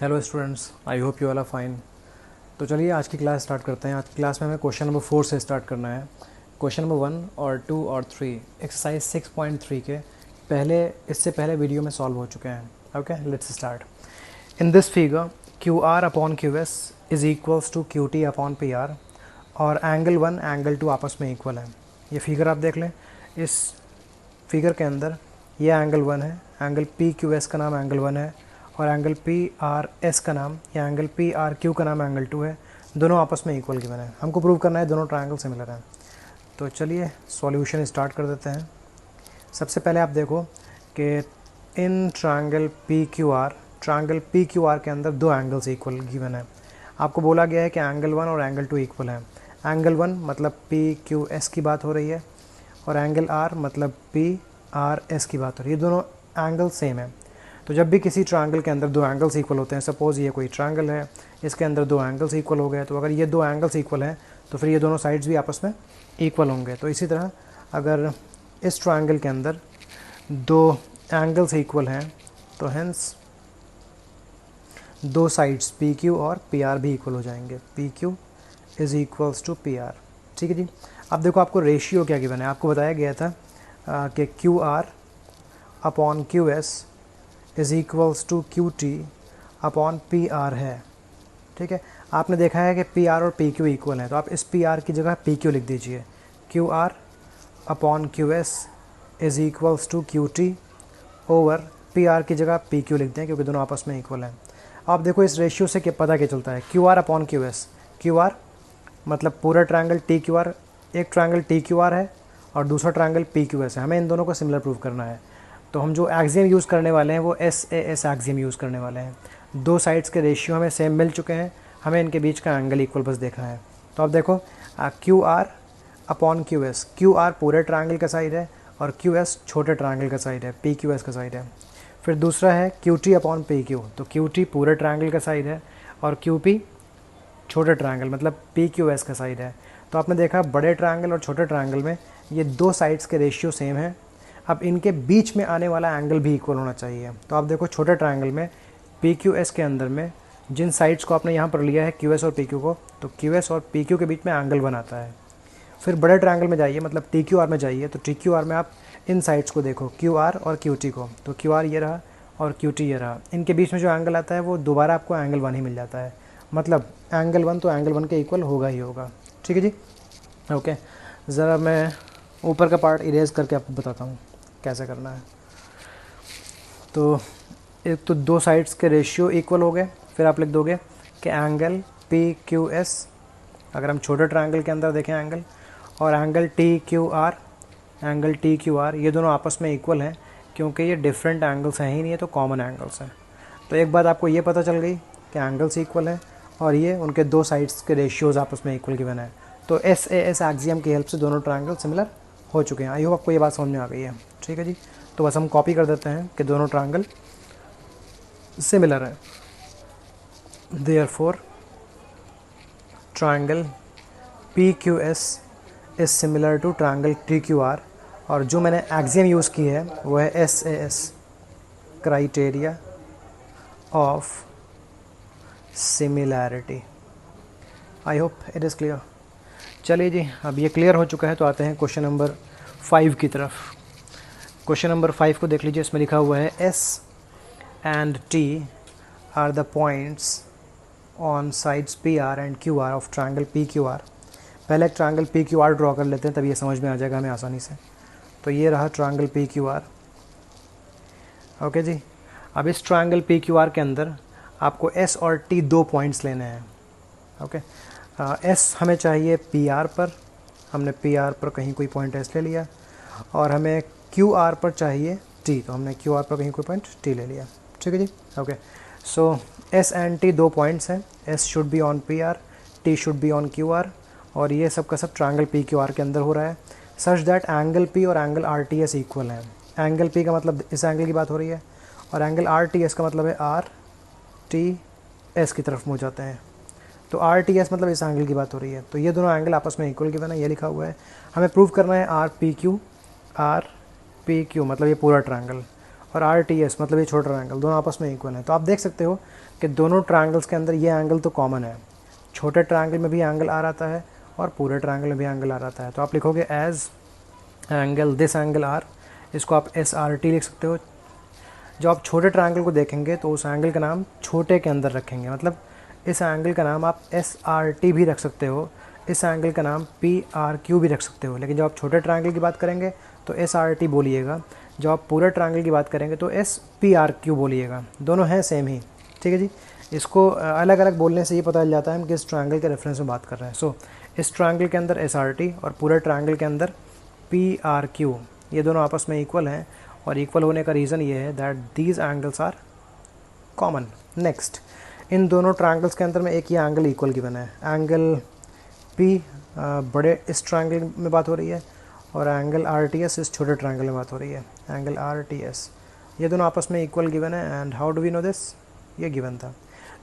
Hello students, I hope you all are fine. तो चलिए आज की क्लास स्टार्ट करते हैं। आज की क्लास में हमें क्वेश्चन नंबर 4 से स्टार्ट करना है। क्वेश्चन नंबर 1 और 2 और 3 एक्सरसाइज 6.3 के इससे पहले वीडियो में सॉल्व हो चुके हैं। Okay, let's start. In this figure Q R upon Q S is equals to Q T upon P R और एंगल 1 एंगल 2 आपस में इक्वल है। ये फिगर आप देख लें। इस फिगर के अंदर ये एंगल 1 है, एंगल पी क्यू एस का नाम एंगल 1 है और एंगल पी आर एस का नाम या एंगल पी आर क्यू का नाम एंगल 2 है। दोनों आपस में इक्वल गिवन है। हमको प्रूव करना है दोनों ट्रायंगल सिमिलर हैं। तो चलिए सॉल्यूशन स्टार्ट कर देते हैं। सबसे पहले आप देखो कि in triangle P Q R के अंदर दो एंगल्स इक्वल गिवन है। आपको बोला गया है कि एंगल 1 और एंगल 2 इक्वल है। एंगल 1 मतलब पी क्यू एस की बात हो रही है और एंगल आर मतलब पी आर एस की बात हो रही है। ये दोनों एंगल सेम है। तो जब भी किसी ट्रायंगल के अंदर दो एंगल्स इक्वल होते हैं, सपोज़ ये कोई ट्रायंगल है, इसके अंदर दो एंगल्स इक्वल हो गए, तो अगर ये दो एंगल्स इक्वल हैं तो फिर ये दोनों साइड्स भी आपस में इक्वल होंगे। तो इसी तरह अगर इस ट्रायंगल के अंदर दो एंगल्स इक्वल हैं तो हेंस दो साइड्स पी क्यू और पी आर भी इक्वल हो जाएंगे। P Q is equals to P R. ठीक है जी। अब देखो आपको रेशियो क्या गिवन है। आपको बताया गया था कि Q R upon Q S is equals to Q T upon P R है। ठीक है, आपने देखा है कि पी आर और पी क्यू इक्वल हैं, तो आप इस पी आर की जगह पी क्यू लिख दीजिए। Q R upon Q S is equals to Q T over P R की जगह पी क्यू लिख दें क्योंकि दोनों आपस में इक्वल हैं। आप देखो इस रेशियो से क्या पता क्या चलता है। Q R upon Q S, Q R मतलब पूरा ट्रायंगल टी क्यू आर, एक ट्रायंगल टी क्यू आर है और दूसरा ट्रायंगल पी क्यू एस है। हमें इन दोनों को सिमिलर प्रूव करना है। तो हम जो एक्सियम यूज़ करने वाले हैं वो S A S axiom use करने वाले हैं। दो साइड्स के रेशियो हमें सेम मिल चुके हैं, हमें इनके बीच का एंगल इक्वल बस देखना है। तो अब देखो Q R upon Q S, Q R पूरे ट्रायंगल का साइड है और क्यू एस छोटे ट्रायंगल का साइड है, पी क्यू एस का साइड है। फिर दूसरा है Q T upon P Q, तो क्यू टी पूरे ट्रायंगल का साइड है और क्यू पी छोटे ट्रायंगल मतलब पी क्यू एस का साइड है। तो आपने देखा बड़े ट्रायंगल और छोटे ट्रायंगल में ये दो साइड्स के रेशियो सेम है। अब इनके बीच में आने वाला एंगल भी इक्वल होना चाहिए। तो आप देखो छोटे ट्रायंगल में पी क्यू एस के अंदर में जिन साइड्स को आपने यहाँ पर लिया है क्यू एस और पी क्यू को, तो क्यू एस और पी क्यू के बीच में एंगल बनाता है। फिर बड़े ट्रायंगल में जाइए मतलब टी क्यू आर में जाइए, तो टी क्यू आर में आप इन साइड्स को देखो क्यू आर और क्यू टी को, तो क्यू आर ये रहा और क्यू टी ये रहा। इनके बीच में जो एंगल आता है वो दोबारा आपको एंगल 1 ही मिल जाता है। मतलब एंगल 1 तो एंगल 1 के इक्वल होगा ही होगा। ठीक है जी। ओके, ज़रा मैं ऊपर का पार्ट इरेज करके आपको बताता हूँ कैसे करना है। तो एक तो दो साइड्स के रेशियो इक्वल हो गए, फिर आप लिख दोगे कि एंगल पी क्यू एस, अगर हम छोटे ट्रायंगल के अंदर देखें एंगल, और angle T Q are, angle T Q R, ये दोनों आपस में इक्वल हैं क्योंकि ये डिफरेंट एंगल्स हैं ही नहीं है, तो कॉमन एंगल्स हैं। तो एक बात आपको ये पता चल गई कि एंगल्स इक्वल हैं और ये उनके दो साइड्स के रेशियोज़ आपस में इक्वल गिवन है। तो एस ए एस एक्सियम की हेल्प से दोनों ट्रायंगल सिमिलर हो चुके हैं। आई होप आपको ये बात समझ में आ गई है। ठीक है जी। तो बस हम कॉपी कर देते हैं कि दोनों ट्रायंगल सिमिलर है। Therefore triangle P Q S is similar to triangle T Q R, और जो मैंने एक्सियम यूज़ की है वो है S A S, criteria of similarity. I hope it is clear. चलिए जी, अब ये क्लियर हो चुका है तो आते हैं क्वेश्चन नंबर 5 की तरफ। क्वेश्चन नंबर 5 को देख लीजिए। इसमें लिखा हुआ है S and T R the points on sides P R and Q are of triangle P Q are. पहले एक triangle P Q are draw कर लेते हैं, तब ये समझ में आ जाएगा हमें आसानी से। तो ये रहा triangle P Q R. Okay जी। अब इस ट्रायंगल पी क्यू आर के अंदर आपको एस और टी दो पॉइंट्स लेने हैं। ओके, एस हमें चाहिए पी आर पर, हमने पी आर पर कहीं कोई पॉइंट एस ले लिया, और हमें क्यू आर पर चाहिए टी, तो हमने क्यू आर पर कहीं कोई पॉइंट टी ले लिया। ठीक है जी। Okay, so S and T दो पॉइंट्स हैं। S should be on P R, T should be on Q R, और ये सब का सब ट्रायंगल पी क्यू आर के अंदर हो रहा है सच दैट एंगल पी और angle R T S equal है। एंगल पी का मतलब इस एंगल की बात हो रही है और एंगल आर टी एस का मतलब है आर टी एस की तरफ मुँह जाते हैं। तो आर टी एस मतलब इस एंगल की बात हो रही है। तो ये दोनों एंगल आपस में इक्वल गिवन है, ये लिखा हुआ है। हमें प्रूव करना है आर पी क्यू मतलब ये पूरा ट्रायंगल, और RTS मतलब ये छोटा ट्रायंगल, दोनों आपस में इक्वल हैं। तो आप देख सकते हो कि दोनों ट्रायंगल्स के अंदर ये एंगल तो कॉमन है, छोटे ट्रायंगल में भी एंगल आ रहता है और पूरे ट्रायंगल में भी एंगल आ रहता है। तो आप लिखोगे as angle this angle R, इसको आप SRT लिख सकते हो। जब आप छोटे ट्रायंगल को देखेंगे तो उस एंगल का नाम छोटे के अंदर रखेंगे, मतलब इस एंगल का नाम आप SRT भी रख सकते हो, इस एंगल का नाम PRQ भी रख सकते हो। लेकिन जब आप छोटे ट्रायंगल की बात करेंगे तो SRT बोलिएगा, जब आप पूरे ट्रायंगल की बात करेंगे तो SPRQ बोलिएगा, दोनों हैं सेम ही। ठीक है जी, इसको अलग अलग बोलने से ये पता चल जाता है हम किस ट्रायंगल के रेफरेंस में बात कर रहे हैं। सो इस ट्रायंगल के अंदर SRT और पूरे ट्रायंगल के अंदर PRQ, ये दोनों आपस में इक्वल हैं, और इक्वल होने का रीज़न ये है that these angles are common. Next, इन दोनों ट्रायंगल्स के अंदर में एक ये एंगल इक्वल गिवन है, एंगल P बड़े इस ट्रायंगल में बात हो रही है और एंगल RTS इस छोटे ट्रायंगल में बात हो रही है, एंगल RTS, ये दोनों आपस में इक्वल गिवन है। And how do we know this, ये गिवन था।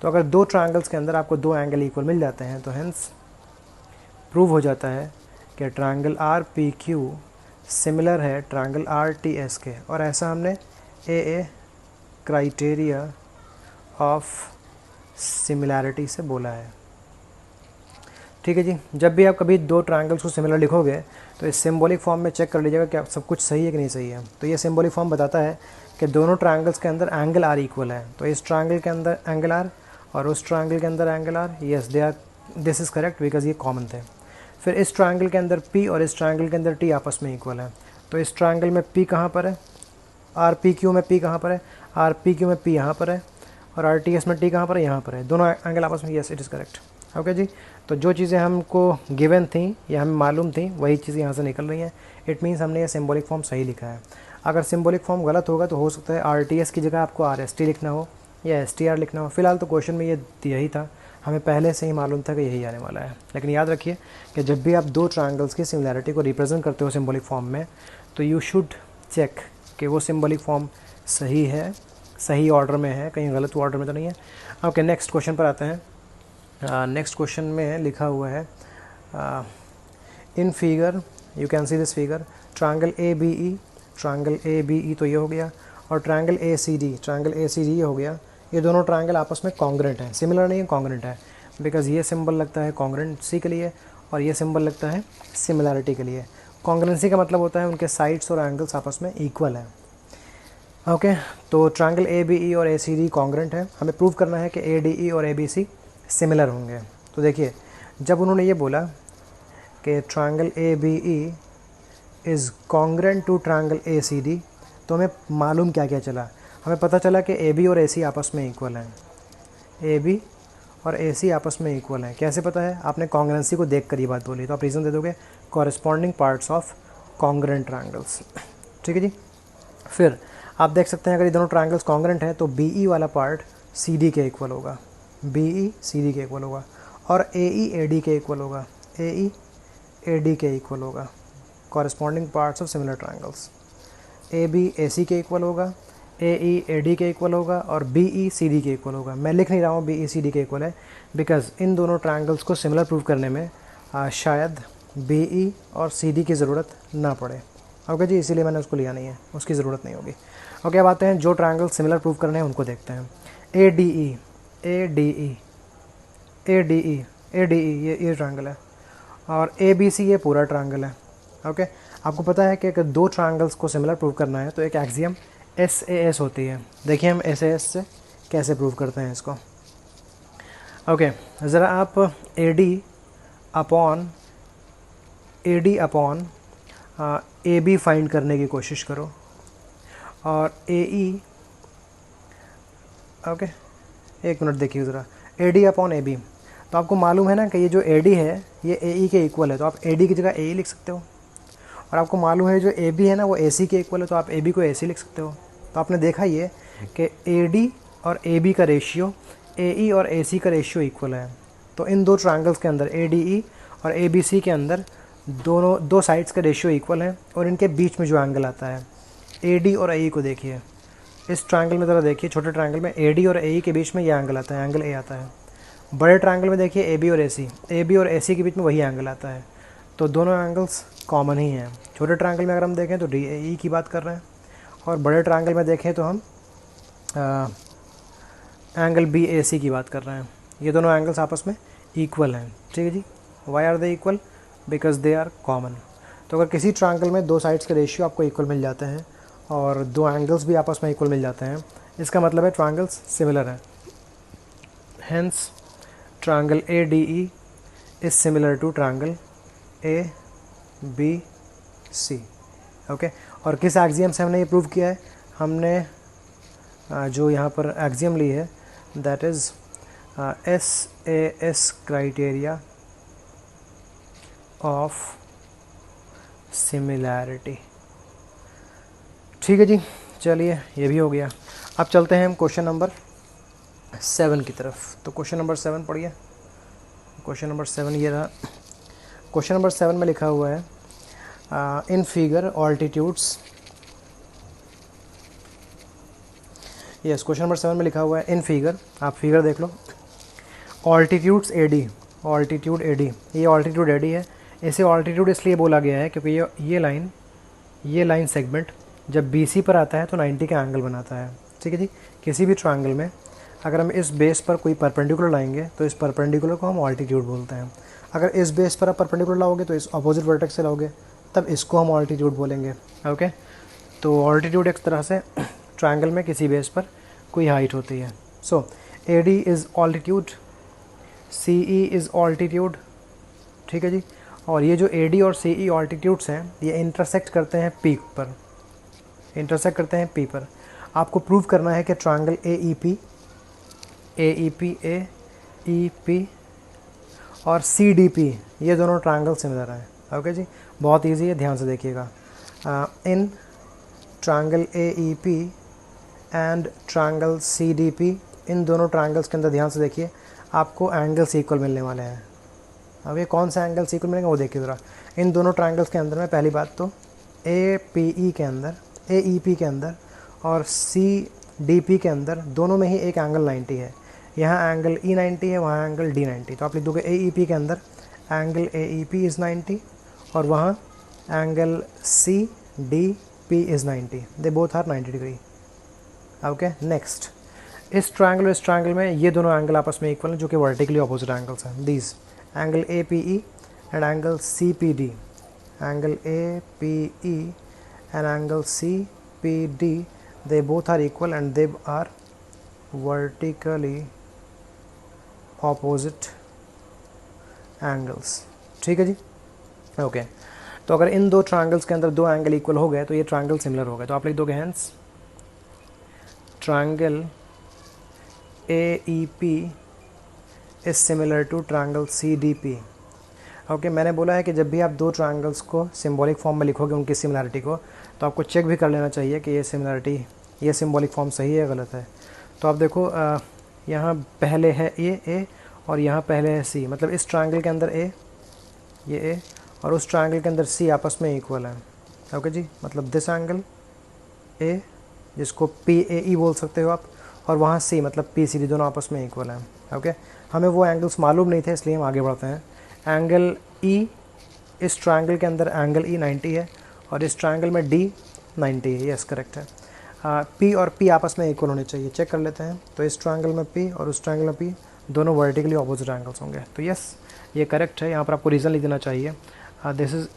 तो अगर दो ट्रायंगल्स के अंदर आपको दो एंगल इक्वल मिल जाते हैं तो हेंस प्रूव हो जाता है कि ट्रायंगल RPQ सिमिलर है ट्रायंगल RTS के, और ऐसा हमने AA क्राइटेरिया ऑफ सिमिलैरिटी से बोला है। ठीक है जी, जब भी आप कभी दो ट्रायंगल्स को सिमिलर लिखोगे तो इस सिंबॉलिक फॉर्म में चेक कर लीजिएगा कि सब कुछ सही है कि नहीं सही है। तो ये सिंबॉलिक फॉर्म बताता है कि दोनों ट्रायंगल्स के अंदर एंगल R इक्वल है, तो इस ट्रायंगल के अंदर एंगल R और उस ट्रायंगल के अंदर angle R, yes they are, this is correct because ये कॉमन थे। फिर इस ट्रायंगल के अंदर P और इस ट्रायंगल के अंदर T आपस में इक्वल है, तो इस ट्रायंगल में P कहाँ पर है, RPQ में P कहाँ पर है, RPQ में P यहाँ पर है, और RTS में T कहाँ पर है, यहाँ पर है, दोनों एंगल आपस में, yes it is correct. Okay जी, तो जो चीज़ें हमको गिवन थी या हमें मालूम थी वही चीज़ें यहाँ से निकल रही हैं। इट मीन्स हमने ये सिंबॉलिक फॉर्म सही लिखा है। अगर सिंबॉलिक फॉर्म गलत होगा तो हो सकता है RTS की जगह आपको RST लिखना हो या STR लिखना हो। फिलहाल तो क्वेश्चन में ये यही था, हमें पहले से ही मालूम था कि यही आने वाला है। लेकिन याद रखिए कि जब भी आप दो ट्रायंगल्स की सिमिलैरिटी को रिप्रेजेंट करते हो सिंबॉलिक फॉर्म में, तो यू शुड चेक कि वो सिंबॉलिक फॉर्म सही है, सही ऑर्डर में है, कहीं गलत ऑर्डर में तो नहीं है। ओके, नेक्स्ट क्वेश्चन पर आते हैं। नेक्स्ट क्वेश्चन में लिखा हुआ है in figure, you can see this figure, triangle ABE, triangle ABE तो ये हो गया, और ट्रायंगल ACD ये हो गया। ये दोनों ट्रायंगल आपस में कॉन्ग्रेंट हैं, सिमिलर नहीं है, कॉन्ग्रेंट है, बिकॉज ये सिंबल लगता है कॉन्ग्रेंसी के लिए और ये सिंबल लगता है सिमिलैरिटी के लिए। कॉन्ग्रेंसी का मतलब होता है उनके साइड्स और एंगल्स आपस में इक्वल हैं। ओके, तो ट्रायंगल ABE और ACD कॉन्ग्रेंट है, हमें प्रूव करना है कि ADE और ABC सिमिलर होंगे। तो देखिए, जब उन्होंने ये बोला कि triangle ABE is congruent to triangle ACD, तो हमें मालूम क्या क्या चला, हमें पता चला कि AB और AC आपस में इक्वल हैं, AB और AC आपस में इक्वल हैं। कैसे पता है, आपने कॉन्ग्रेंसी को देख कर ये बात बोली, तो आप रीज़न दे दोगे corresponding parts of congruent triangles. ठीक है जी, फिर आप देख सकते हैं अगर ये दोनों ट्रायंगल्स कॉन्ग्रेंट हैं तो BE वाला पार्ट CD के इक्वल होगा, BE CD के इक्वल होगा, और AE AD के इक्वल होगा, AE AD के इक्वल होगा। Corresponding parts of similar triangles, AB AC के इक्वल होगा, AE AD के इक्वल होगा, और BE CD के इक्वल होगा। मैं लिख नहीं रहा हूँ BE CD के इक्वल है, बिकॉज इन दोनों ट्रायंगल्स को सिमिलर प्रूव करने में शायद BE और CD की ज़रूरत ना पड़े। ओके जी, इसीलिए मैंने उसको लिया नहीं है, उसकी ज़रूरत नहीं होगी। ओके, अब आते हैं जो ट्रायंगल सिमिलर प्रूव करने हैं उनको देखते हैं। ADE ये ट्रायंगल है, और ABC ये पूरा ट्रायंगल है। ओके, आपको पता है कि अगर दो ट्रायंगल्स को सिमिलर प्रूव करना है तो एक एक्सियम SAS होती है। देखिए हम SAS से कैसे प्रूव करते हैं इसको। ओके, ज़रा आप AD अपॉन AB फाइंड करने की कोशिश करो, और AE, ओके एक मिनट देखिए ज़रा, AD अपॉन AB, तो आपको मालूम है ना कि ये जो AD है ये AE के इक्वल है, तो आप AD की जगह AE लिख सकते हो, और आपको मालूम है जो AB है ना वो AC के इक्वल है, तो आप AB को AC लिख सकते हो। तो आपने देखा ये कि AD और AB का रेशियो AE और AC का रेशियो इक्वल है। तो इन दो ट्रायंगल्स के अंदर ADE और ABC के अंदर दो साइड्स का रेशियो इक्वल है, और इनके बीच में जो एंगल आता है AD और AE को देखिए, इस ट्रायंगल में ज़रा देखिए, छोटे ट्रायंगल में AD और AE के बीच में ये एंगल आता है, एंगल A आता है। बड़े ट्रायंगल में देखिए AB और AC के बीच में वही एंगल आता है, तो दोनों एंगल्स कॉमन ही हैं। छोटे ट्रायंगल में अगर हम देखें तो DAE की बात कर रहे हैं, और बड़े ट्रायंगल में देखें तो हम एंगल बी ए सी की बात कर रहे हैं। ये दोनों एंगल्स आपस में इक्वल हैं, ठीक है जी। Why are they equal? Because they are common. तो अगर किसी ट्रायंगल में दो साइड्स के रेशियो आपको इक्वल मिल जाते हैं और दो एंगल्स भी आपस में इक्वल मिल जाते हैं, इसका मतलब है ट्रायंगल्स सिमिलर हैं। Hence triangle A D E is similar to triangle A B C. Okay, और किस एक्सियम से हमने ये प्रूव किया है? हमने जो यहाँ पर एक्सियम ली है, that is SAS criteria of similarity. ठीक है जी, चलिए ये भी हो गया। अब चलते हैं हम क्वेश्चन नंबर 7 की तरफ। तो क्वेश्चन नंबर 7 पढ़िए। क्वेश्चन नंबर 7 ये रहा। क्वेश्चन नंबर 7 में लिखा हुआ है in figure altitudes. Yes, question number 7 में लिखा हुआ है इन फिगर, आप फिगर देख लो, ऑल्टीट्यूड्स AD, ऑल्टीट्यूड AD, ये ऑल्टीट्यूड AD है। इसे ऑल्टीट्यूड इसलिए बोला गया है क्योंकि ये लाइन सेगमेंट जब BC पर आता है तो 90 का एंगल बनाता है। ठीक है जी। किसी भी ट्रायंगल में अगर हम इस बेस पर कोई परपेंडिकुलर लाएंगे तो इस परपेंडिकुलर को हम ऑल्टीट्यूड बोलते हैं। अगर इस बेस पर आप परपेंडिकुलर लाओगे तो इस अपोजिट वर्टेक्स से लाओगे, तब इसको हम ऑल्टीट्यूड बोलेंगे। ओके, तो ऑल्टीट्यूड एक तरह से ट्रायंगल में किसी बेस पर कोई हाइट होती है। सो AD is altitude, CE is altitude. ठीक है जी। और ये जो AD और CE ऑल्टीट्यूड्स हैं ये इंटरसेक्ट करते हैं पीक पर, इंटरसेक्ट करते हैं पी पर। आपको प्रूव करना है कि ट्रायंगल AEP और CDP ये दोनों ट्रायंगल सिमिलर हैं। ओके जी, बहुत इजी है, ध्यान से देखिएगा। इन triangle AEP and triangle CDP, इन दोनों ट्रायंगल्स के अंदर ध्यान से देखिए, आपको एंगल्स इक्वल मिलने वाले हैं। अब ये कौन सा एंगल्स इक्वल मिलेंगे वो देखिए ज़रा। इन दोनों ट्रायंगल्स के अंदर में पहली बात तो APE के अंदर, AEP के अंदर और CDP के अंदर दोनों में ही एक एंगल 90 है। यहाँ एंगल E 90 है, वहाँ एंगल D 90। तो आप लिख दोगे AEP के अंदर एंगल AEP इज़ 90 और वहाँ angle CDP is 90। They both are 90 degree. Okay, next, इस ट्रायंगल और इस ट्रायंगल में ये दोनों एंगल आपस में इक्वल हैं जो कि वर्टिकली ऑपोजिट एंगल्स हैं। These angle APE and angle CPD, angle APE and angle CPD, they both are equal and they are vertically opposite angles। ठीक है जी। ओके, तो अगर इन दो ट्रायंगल्स के अंदर दो एंगल इक्वल हो गए तो ये ट्रायंगल सिमिलर हो गए। तो आप लिख दोगे hence triangle AEP is similar to triangle CDP। Okay, मैंने बोला है कि जब भी आप दो ट्रायंगल्स को सिंबॉलिक फॉर्म में लिखोगे उनकी सिमिलरिटी को, तो आपको चेक भी कर लेना चाहिए कि ये सिमिलरिटी, ये सिंबॉलिक फॉर्म सही है या गलत है। तो आप देखो यहाँ पहले है ये A और यहाँ पहले है C, मतलब इस ट्रायंगल के अंदर ये A और उस ट्रायंगल के अंदर C आपस में इक्वल है। ओके जी, मतलब दिस एंगल A जिसको PAE बोल सकते हो आप, और वहाँ C मतलब PCD, दोनों आपस में इक्वल हैं। ओके, हमें वो एंगल्स मालूम नहीं थे इसलिए हम आगे बढ़ते हैं। एंगल E, इस ट्रायंगल के अंदर एंगल E 90 है और इस ट्रायंगल में D 90 है। यस, करेक्ट है। P और P आपस में इक्वल होने चाहिए, चेक कर लेते हैं। तो इस ट्रायंगल में P और उस ट्रायंगल में P दोनों वर्टिकली ऑपोजिट एंगल्स होंगे। तो यस, ये करेक्ट है। यहाँ पर आपको रीज़न लिख देना चाहिए, this is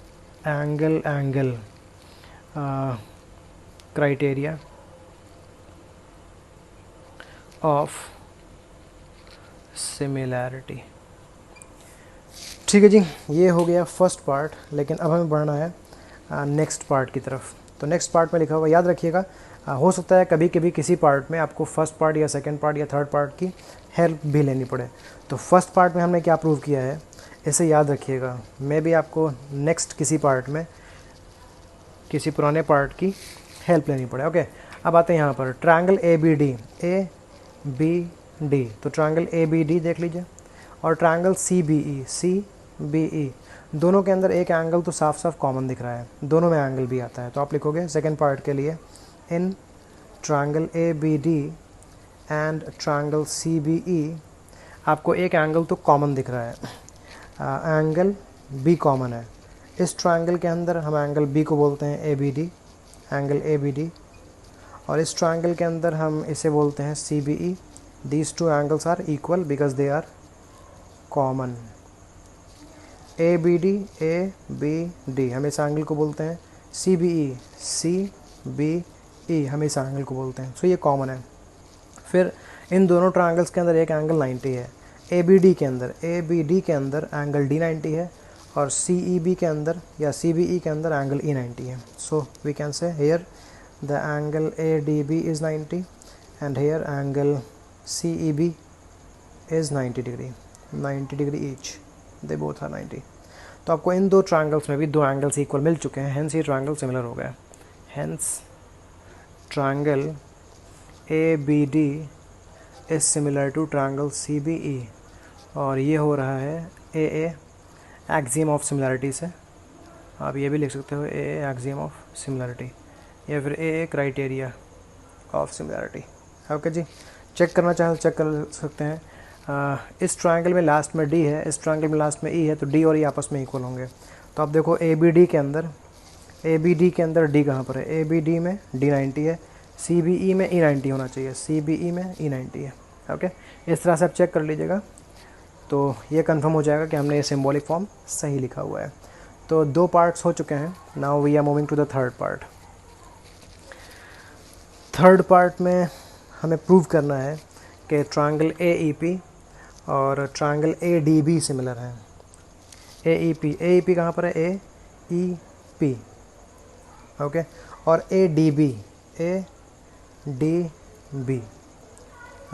angle criteria of similarity. ठीक है जी, ये हो गया फर्स्ट पार्ट। लेकिन अब हमें बढ़ना है नेक्स्ट पार्ट की तरफ। तो नेक्स्ट पार्ट में लिखा हुआ याद रखिएगा, हो सकता है कभी कभी किसी पार्ट में आपको फर्स्ट पार्ट या सेकंड पार्ट या थर्ड पार्ट की हेल्प भी लेनी पड़े। तो फर्स्ट पार्ट में हमने क्या प्रूव किया है इसे याद रखिएगा। मैं भी आपको नेक्स्ट किसी पार्ट में किसी पुराने पार्ट की हेल्प लेनी पड़े। ओके, अब आते हैं यहाँ पर ट्रायंगल ABD, तो ट्रायंगल ABD देख लीजिए और ट्रायंगल CBE, दोनों के अंदर एक एंगल तो साफ साफ कॉमन दिख रहा है, दोनों में एंगल भी आता है। तो आप लिखोगे सेकंड पार्ट के लिए, in triangle ABD and triangle CBE आपको एक एंगल तो कॉमन दिख रहा है, एंगल B कॉमन है। इस ट्रायंगल के अंदर हम एंगल B को बोलते हैं ABD, एंगल ABD। और इस ट्रायंगल के अंदर हम इसे बोलते हैं CBE। These two angles are equal because they are common. ABD, ABD हम इस एंगल को बोलते हैं CBE, CBE हम इस एंगल को बोलते हैं। सो ये कॉमन है। फिर इन दोनों ट्रायंगल्स के अंदर एक एंगल 90 है। ABD के अंदर एंगल D90 है और CEB के अंदर या CBE के अंदर एंगल E90 है। So we can say here the angle ADB is 90 and here angle CEB is 90 degree each, they both are 90। तो आपको इन दो ट्रायंगल्स में भी दो एंगल्स इक्वल मिल चुके हैं, हेंस ये ट्रायंगल सिमिलर हो गया। Hence triangle ABD is similar to triangle CBE और ये हो रहा है AA एक्सियम ऑफ सिमिलरिटी से। आप ये भी लिख सकते हो AA एक्सियम ऑफ सिमिलरिटी या फिर AA criteria of similarity. Okay जी, चेक करना चाहें तो चेक कर सकते हैं। इस ट्रायंगल में लास्ट में D है, इस ट्रायंगल में लास्ट में E है, तो D और E आपस में इक्वल होंगे। तो आप देखो ABD के अंदर D कहाँ पर है? ABD में D90 है, CBE में E90 होना चाहिए, CBE में E90 है। ओके, इस तरह से आप चेक कर लीजिएगा तो ये कंफर्म हो जाएगा कि हमने ये सिंबॉलिक फॉर्म सही लिखा हुआ है। तो दो पार्ट्स हो चुके हैं। Now we are moving to the third part. Third part में हमें प्रूव करना है कि ट्रायंगल AEP और ट्रायंगल ADB सिमिलर हैं। AEP कहाँ पर है? AEP ओके, और ADB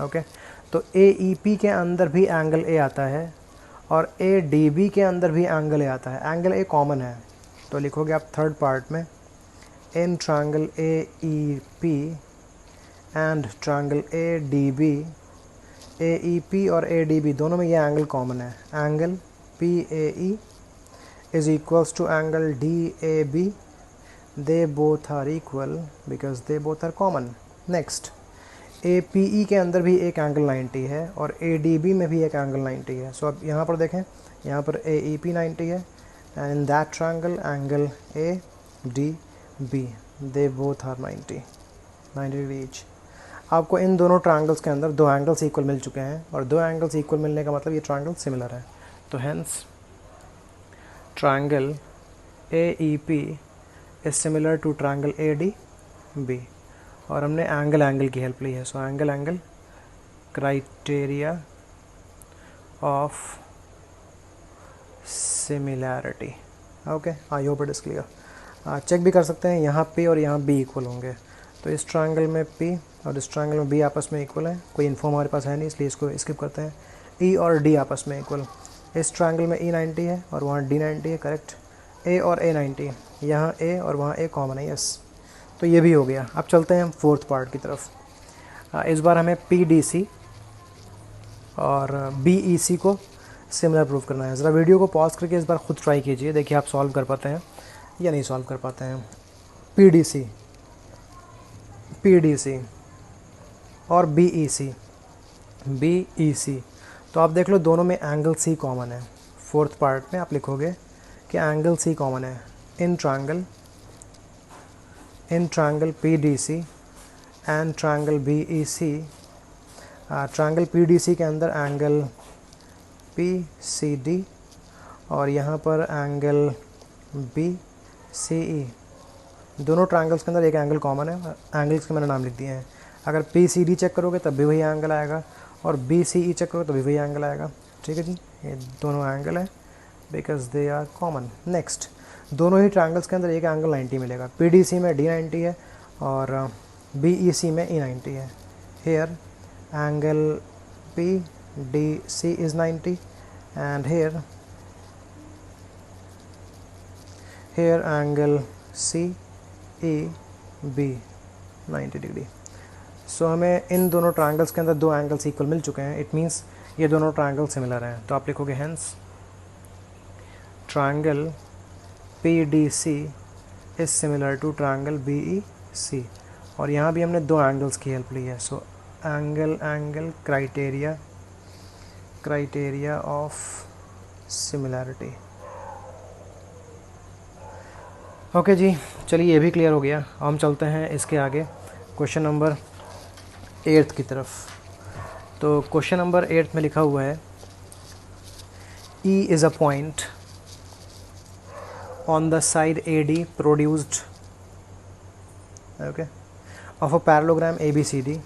ओके। तो AEP के अंदर भी एंगल A आता है और ADB के अंदर भी एंगल A आता है। एंगल A कॉमन है, तो लिखोगे आप थर्ड पार्ट में इन triangle AEP and triangle ADB, AEP और ADB दोनों में ये एंगल कॉमन है। Angle PAE is equals to angle DAB, they both are equal because they both are common. Next, APE के अंदर भी एक एंगल 90 है और ADB में भी एक एंगल 90 है। सो अब यहाँ पर देखें, यहाँ पर AEP 90 है and in that triangle angle ADB, they both are 90 degree each. आपको इन दोनों ट्रायंगल्स के अंदर दो एंगल्स इक्वल मिल चुके हैं और दो एंगल्स इक्वल मिलने का मतलब ये ट्रायंगल सिमिलर है। तो hence triangle AEP is similar to triangle ADB और हमने एंगल की हेल्प ली है। So angle criteria of similarity. Okay, I hope it is clear. Check भी कर सकते हैं, यहाँ P और यहाँ B इक्वल होंगे। तो इस ट्रायंगल में P और इस ट्रायंगल में B आपस में इक्वल है। कोई इन्फो हमारे पास है नहीं, इसलिए इसको स्किप करते हैं। E और D आपस में इक्वल। इस ट्रायंगल में E90 है और वहाँ D90 है, करेक्ट। A और A 90, यहाँ A और वहाँ A कॉमन है, यस। तो ये भी हो गया। अब चलते हैं हम फोर्थ पार्ट की तरफ। इस बार हमें PDC और BEC को सिमिलर प्रूव करना है। ज़रा वीडियो को पॉज करके इस बार खुद ट्राई कीजिए, देखिए आप सॉल्व कर पाते हैं या नहीं सॉल्व कर पाते हैं। PDC और BEC, तो आप देख लो दोनों में एंगल C कॉमन है। फोर्थ पार्ट में आप लिखोगे कि एंगल C कॉमन है in triangle PDC and triangle BEC। Triangle PDC के अंदर एंगल PCD और यहाँ पर एंगल BCE। दोनों ट्रायंगल्स के अंदर एक एंगल कॉमन है, एंगल्स के मैंने नाम लिख दिए हैं। अगर PCD चेक करोगे तब भी वही एंगल आएगा और BCE चेक करोगे तभी वही एंगल आएगा। ठीक है जी, ये दोनों एंगल है because they are common. Next, दोनों ही ट्रायंगल्स के अंदर एक एंगल 90 मिलेगा। PDC में D90 है और BEC में E90 है। Here angle PDC is 90 and here angle CEB 90 degree. So हमें इन दोनों ट्रायंगल्स के अंदर दो एंगल्स इक्वल मिल चुके हैं। इट मीन्स ये दोनों ट्रायंगल सिमिलर हैं। तो आप लिखोगे hence triangle PDC is similar to triangle BEC और यहाँ भी हमने दो एंगल्स की हेल्प ली है। So angle criteria of similarity. Okay जी, चलिए ये भी क्लियर हो गया। हम चलते हैं इसके आगे क्वेश्चन नंबर 8 की तरफ। तो क्वेश्चन नंबर 8 में लिखा हुआ है E is a point on the side AD produced of a parallelogram ABCD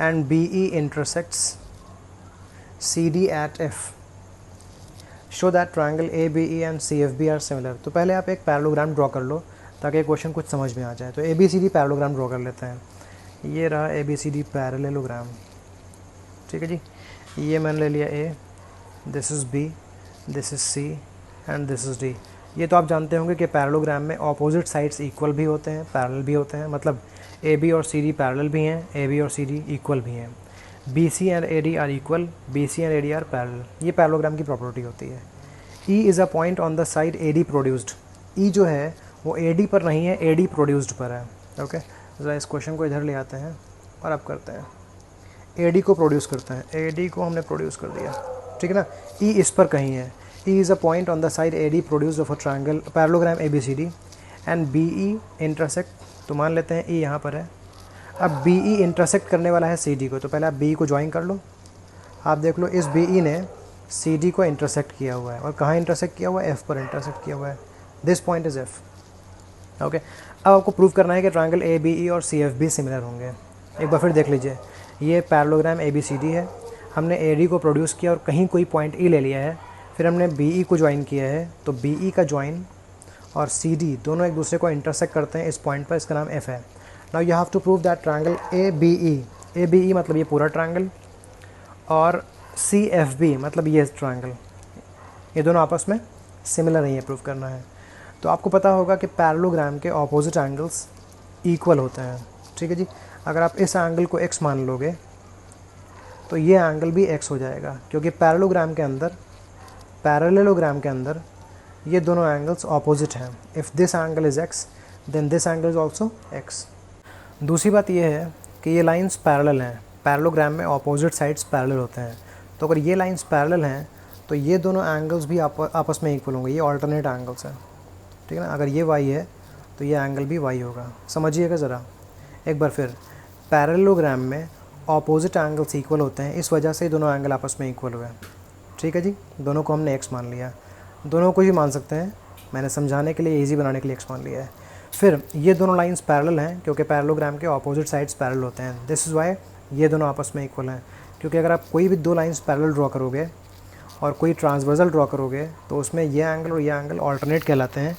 and BE intersects CD at F. Show that triangle ABE and CFB are similar. तो पहले आप एक पैरेललोग्राम ड्रॉ कर लो ताकि क्वेश्चन कुछ समझ में आ जाए। तो ABCD पैरेललोग्राम ड्रॉ कर लेते हैं। ये रहा ABCD पैरेललोग्राम, ठीक है जी। ये मैंने ले लिया A, this is B, this is C and this is D। ये तो आप जानते होंगे कि पैरेललोग्राम में ऑपोजिट साइड्स इक्वल भी होते हैं, पैरेलल भी होते हैं, मतलब AB और CD पैरेलल भी हैं, AB और CD इक्वल भी हैं। BC and AD are equal, BC and AD are parallel. ये पैरेललोग्राम की प्रॉपर्टी होती है। E is a point on the side AD produced. E जो है वो AD पर नहीं है, AD प्रोड्यूस्ड पर है। ओके, ज़रा इस क्वेश्चन को इधर ले आते हैं और अब करते हैं। AD को प्रोड्यूस करते हैं, AD को हमने प्रोड्यूस कर दिया, ठीक है ना। E इस पर कहीं है। E is a point on the side AD produced of a triangle parallelogram ABCD and BE intersect, तो मान लेते हैं E यहाँ पर है। अब BE इंटरसेक्ट करने वाला है CD को, तो पहले आप BE को ज्वाइन कर लो। आप देख लो इस BE ने CD को इंटरसेक्ट किया हुआ है, और कहाँ इंटरसेक्ट किया हुआ है? F पर इंटरसेक्ट किया हुआ है। This point is F। Okay, अब आपको प्रूव करना है कि ट्रायंगल ABE और CFB सिमिलर होंगे। एक बार फिर देख लीजिए, ये पैरेललोग्राम ABCD है, हमने AD को प्रोड्यूस किया और कहीं कोई पॉइंट E ले लिया है, फिर हमने BE को ज्वाइन किया है, तो BE का ज्वाइन और CD दोनों एक दूसरे को इंटरसेक्ट करते हैं इस पॉइंट पर, इसका नाम F है। Now you have to prove that triangle ABE मतलब ये पूरा ट्रायंगल, और CFB मतलब ये ट्रायंगल, ये दोनों आपस में सिमिलर नहीं है, प्रूव करना है। तो आपको पता होगा कि पैरेललोग्राम के ऑपोजिट एंगल्स इक्वल होते हैं, ठीक है जी। अगर आप इस एंगल को x मान लोगे तो ये एंगल भी x हो जाएगा, क्योंकि पैरेललोग्राम के अंदर ये दोनों एंगल्स ऑपोजिट हैं। If this angle is x then this angle is also x। दूसरी बात ये है कि ये लाइंस पैरेलल हैं, पैरेललोग्राम में ऑपोजिट साइड्स पैरेलल होते हैं। तो अगर ये लाइंस पैरेलल हैं तो ये दोनों एंगल्स भी आपस में इक्वल होंगे, ये ऑल्टरनेट एंगल्स हैं, ठीक है ना। अगर ये y है तो ये एंगल भी y होगा। समझिएगा ज़रा एक बार फिर, पैरेललोग्राम में ऑपोजिट एंगल्स इक्वल होते हैं, इस वजह से दोनों एंगल आपस में इक्वल हुए, ठीक है जी। दोनों को हमने x मान लिया, दोनों को ही मान सकते हैं, मैंने समझाने के लिए, इजी बनाने के लिए x मान लिया है। फिर ये दोनों लाइंस पैरेलल हैं क्योंकि पैरेललोग्राम के ऑपोजिट साइड्स पैरेलल होते हैं। दिस इज़ वाई ये दोनों आपस में इक्वल हैं, क्योंकि अगर आप कोई भी दो लाइंस पैरेलल ड्रॉ करोगे और कोई ट्रांसवर्सल ड्रॉ करोगे तो उसमें ये एंगल और ये एंगल ऑल्टरनेट कहलाते हैं,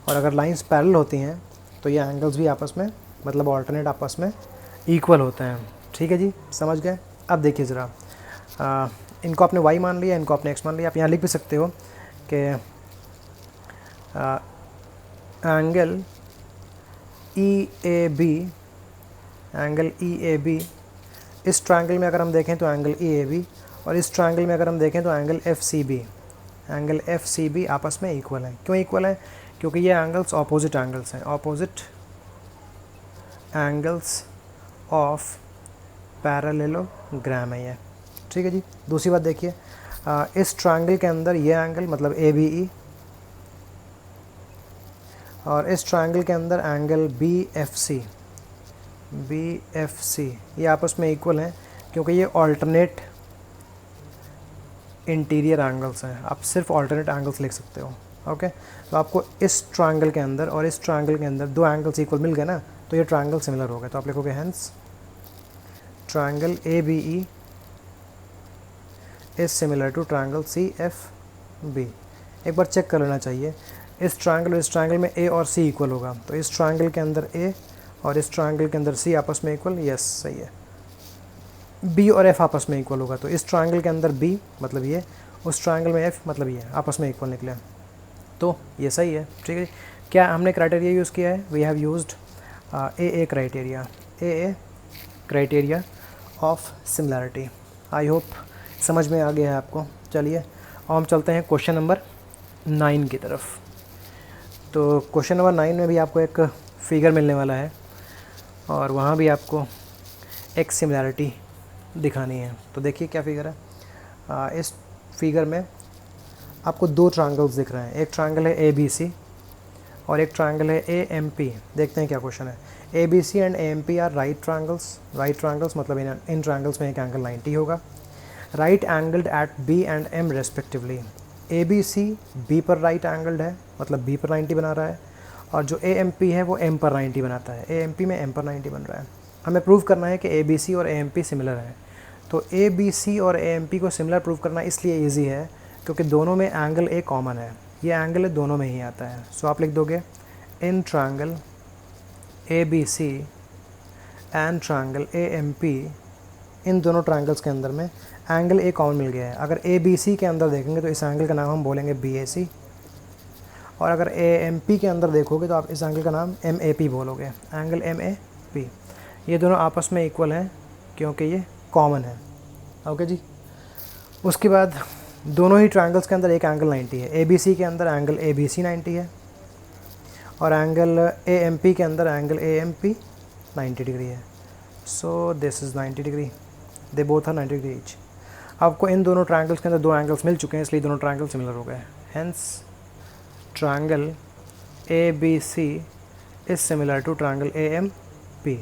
और अगर लाइंस पैरेलल होती हैं तो ये एंगल्स भी आपस में, मतलब ऑल्टरनेट आपस में इक्वल होते हैं, ठीक है जी। समझ गए? अब देखिए ज़रा, इनको आपने y मान लिया, इनको आपने x मान लिया। आप यहाँ लिख भी सकते हो कि एंगल EAB, इस ट्रायंगल में अगर हम देखें तो एंगल EAB, और इस ट्रायंगल में अगर हम देखें तो एंगल FCB आपस में इक्वल हैं। क्यों इक्वल हैं? क्योंकि ये एंगल्स ऑपोजिट एंगल्स हैं, ऑपोजिट एंगल्स ऑफ पैरेललोग्राम है ये, ठीक है जी। दूसरी बात देखिए, इस ट्रायंगल के अंदर ये एंगल मतलब ABE, और इस ट्रायंगल के अंदर एंगल BFC ये आपस में इक्वल हैं क्योंकि ये ऑल्टरनेट इंटीरियर एंगल्स हैं। आप सिर्फ ऑल्टरनेट एंगल्स लिख सकते हो, ओके। तो आपको इस ट्रायंगल के अंदर और इस ट्रायंगल के अंदर दो एंगल्स इक्वल मिल गए ना, तो ये ट्रायंगल सिमिलर हो गए। तो आप लिखोगे hence triangle ABE is similar to triangle CFB। एक बार चेक कर लेना चाहिए, इस ट्रायंगल और इस ट्रायंगल में A और C इक्वल होगा, तो इस ट्रायंगल के अंदर A और इस ट्रायंगल के अंदर C आपस में इक्वल, यस सही है। B और F आपस में इक्वल होगा, तो इस ट्रायंगल के अंदर B मतलब ये, उस ट्रायंगल में F मतलब ये, आपस में इक्वल निकले, तो ये सही है, ठीक है। क्या हमने क्राइटेरिया यूज़ किया है? We have used AA criteria of similarity. I hope समझ में आ गया है आपको। चलिए और हम चलते हैं क्वेश्चन नंबर 9 की तरफ। तो क्वेश्चन नंबर 9 में भी आपको एक फिगर मिलने वाला है और वहाँ भी आपको एक सिमिलैरिटी दिखानी है। तो देखिए क्या फिगर है। इस फिगर में आपको दो ट्रायंगल्स दिख रहे हैं। एक ट्रायंगल है ABC और एक ट्रायंगल है ए एम पी। देखते हैं क्या क्वेश्चन है। A B C and A M P are right triangles मतलब इन ट्रायंगल्स में एक एंगल 90 होगा। Right angled at B and M respectively. A B C B पर राइट एंगल्ड है, मतलब बी पर 90 बना रहा है, और जो ए एम पी है वो एम पर 90 बनाता है। ए एम पी में एम पर 90 बन रहा है। हमें प्रूव करना है कि ए बी सी और ए एम पी सिमिलर है। तो ए बी सी और ए एम पी को सिमिलर प्रूव करना इसलिए ईजी है क्योंकि दोनों में एंगल ए कॉमन है। ये एंगल दोनों में ही आता है। सो आप लिख दोगे in triangle A B C and triangle A M P, इन दोनों ट्रायंगल्स के अंदर में एंगल ए कॉमन मिल गया है। अगर ए बी सी के अंदर देखेंगे तो इस एंगल का नाम हम बोलेंगे बी ए सी, और अगर ए एम पी के अंदर देखोगे तो आप इस एंगल का नाम एम ए पी बोलोगे, एंगल एम ए पी। ये दोनों आपस में इक्वल हैं क्योंकि ये कॉमन है। ओके जी। उसके बाद दोनों ही ट्रायंगल्स के अंदर एक एंगल 90 है। ए बी सी के अंदर एंगल ए बी सी 90 है, और एंगल ए एम पी के अंदर angle A M P 90 degree है। So this is 90 degree, they both are 90 degree each. आपको इन दोनों ट्रायंगल्स के अंदर दो एंगल्स मिल चुके हैं, इसलिए दोनों ट्रायंगल सिमिलर हो गए। Hence triangle A B C is similar to triangle A M P.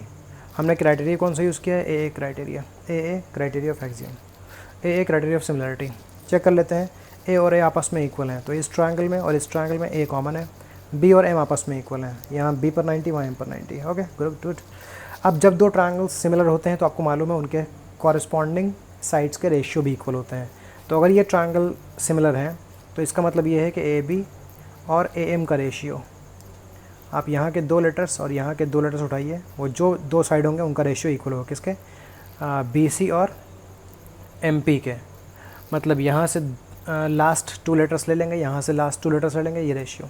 हमने क्राइटेरिया कौन सा यूज़ किया है? A criteria of axiom, A criteria of similarity. Check कर लेते हैं। ए और ए आपस में इक्वल हैं, तो इस ट्रायंगल में और इस ट्रायंगल में ए कॉमन है। बी और एम आपस में इक्वल हैं, यहाँ बी पर 90, वहाँ एम पर 90। Okay, good. अब जब दो ट्रायंगल्स सिमिलर होते हैं तो आपको मालूम है उनके कॉरस्पॉन्डिंग साइड्स के रेशियो भी इक्वल होते हैं। तो अगर ये ट्रायंगल सिमिलर हैं तो इसका मतलब ये है कि ए बी और ए एम का रेशियो, आप यहाँ के दो लेटर्स और यहाँ के दो लेटर्स उठाइए, वो जो दो साइड होंगे उनका रेशियो इक्वल होगा। किसके? बी सी और एम पी के। मतलब यहाँ से लास्ट टू लेटर्स ले लेंगे, यहाँ से लास्ट टू लेटर्स ले लेंगे, ये रेशियो।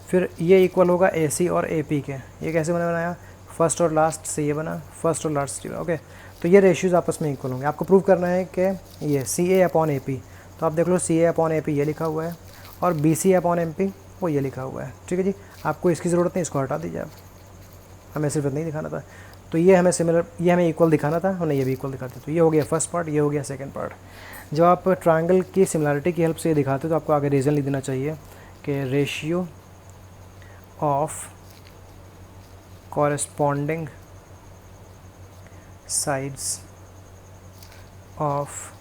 फिर ये इक्वल होगा ए सी और ए पी के। ये कैसे बनाया? फर्स्ट और लास्ट से ये बना, फर्स्ट और लास्ट से। ओके, तो ये रेशियोज़ आपस में इक्वल होंगे। आपको प्रूव करना है कि ये C A upon A P, तो आप देख लो सी ए अपॉन ए पी ये लिखा हुआ है, और B C upon M P वो ये लिखा हुआ है। ठीक है जी, आपको इसकी ज़रूरत नहीं, इसको हटा दीजिए आप, हमें सिर्फ नहीं दिखाना था। तो ये हमें सिमिलर, ये हमें इक्वल दिखाना था, हमने ये भी इक्वल दिखाते। तो ये हो गया फर्स्ट पार्ट, ये हो गया सेकंड पार्ट। जब आप ट्रायंगल की सिमिलरिटी की हेल्प से ये दिखाते हो तो आपको आगे रीज़न लिख देना चाहिए कि ratio of corresponding sides of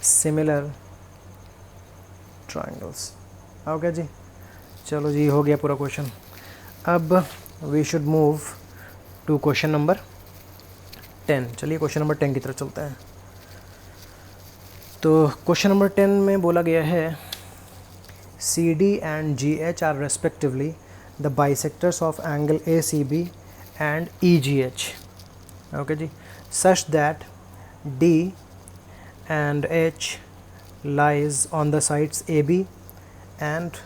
similar triangles. Okay जी, चलो जी, हो गया पूरा क्वेश्चन। अब we should move to question number 10। चलिए क्वेश्चन नंबर 10 की तरफ चलते हैं। तो क्वेश्चन नंबर 10 में बोला गया है C D and G H are respectively the bisectors of angle A C B and E G H. Okay जी, such that D and H lies on the sides AB and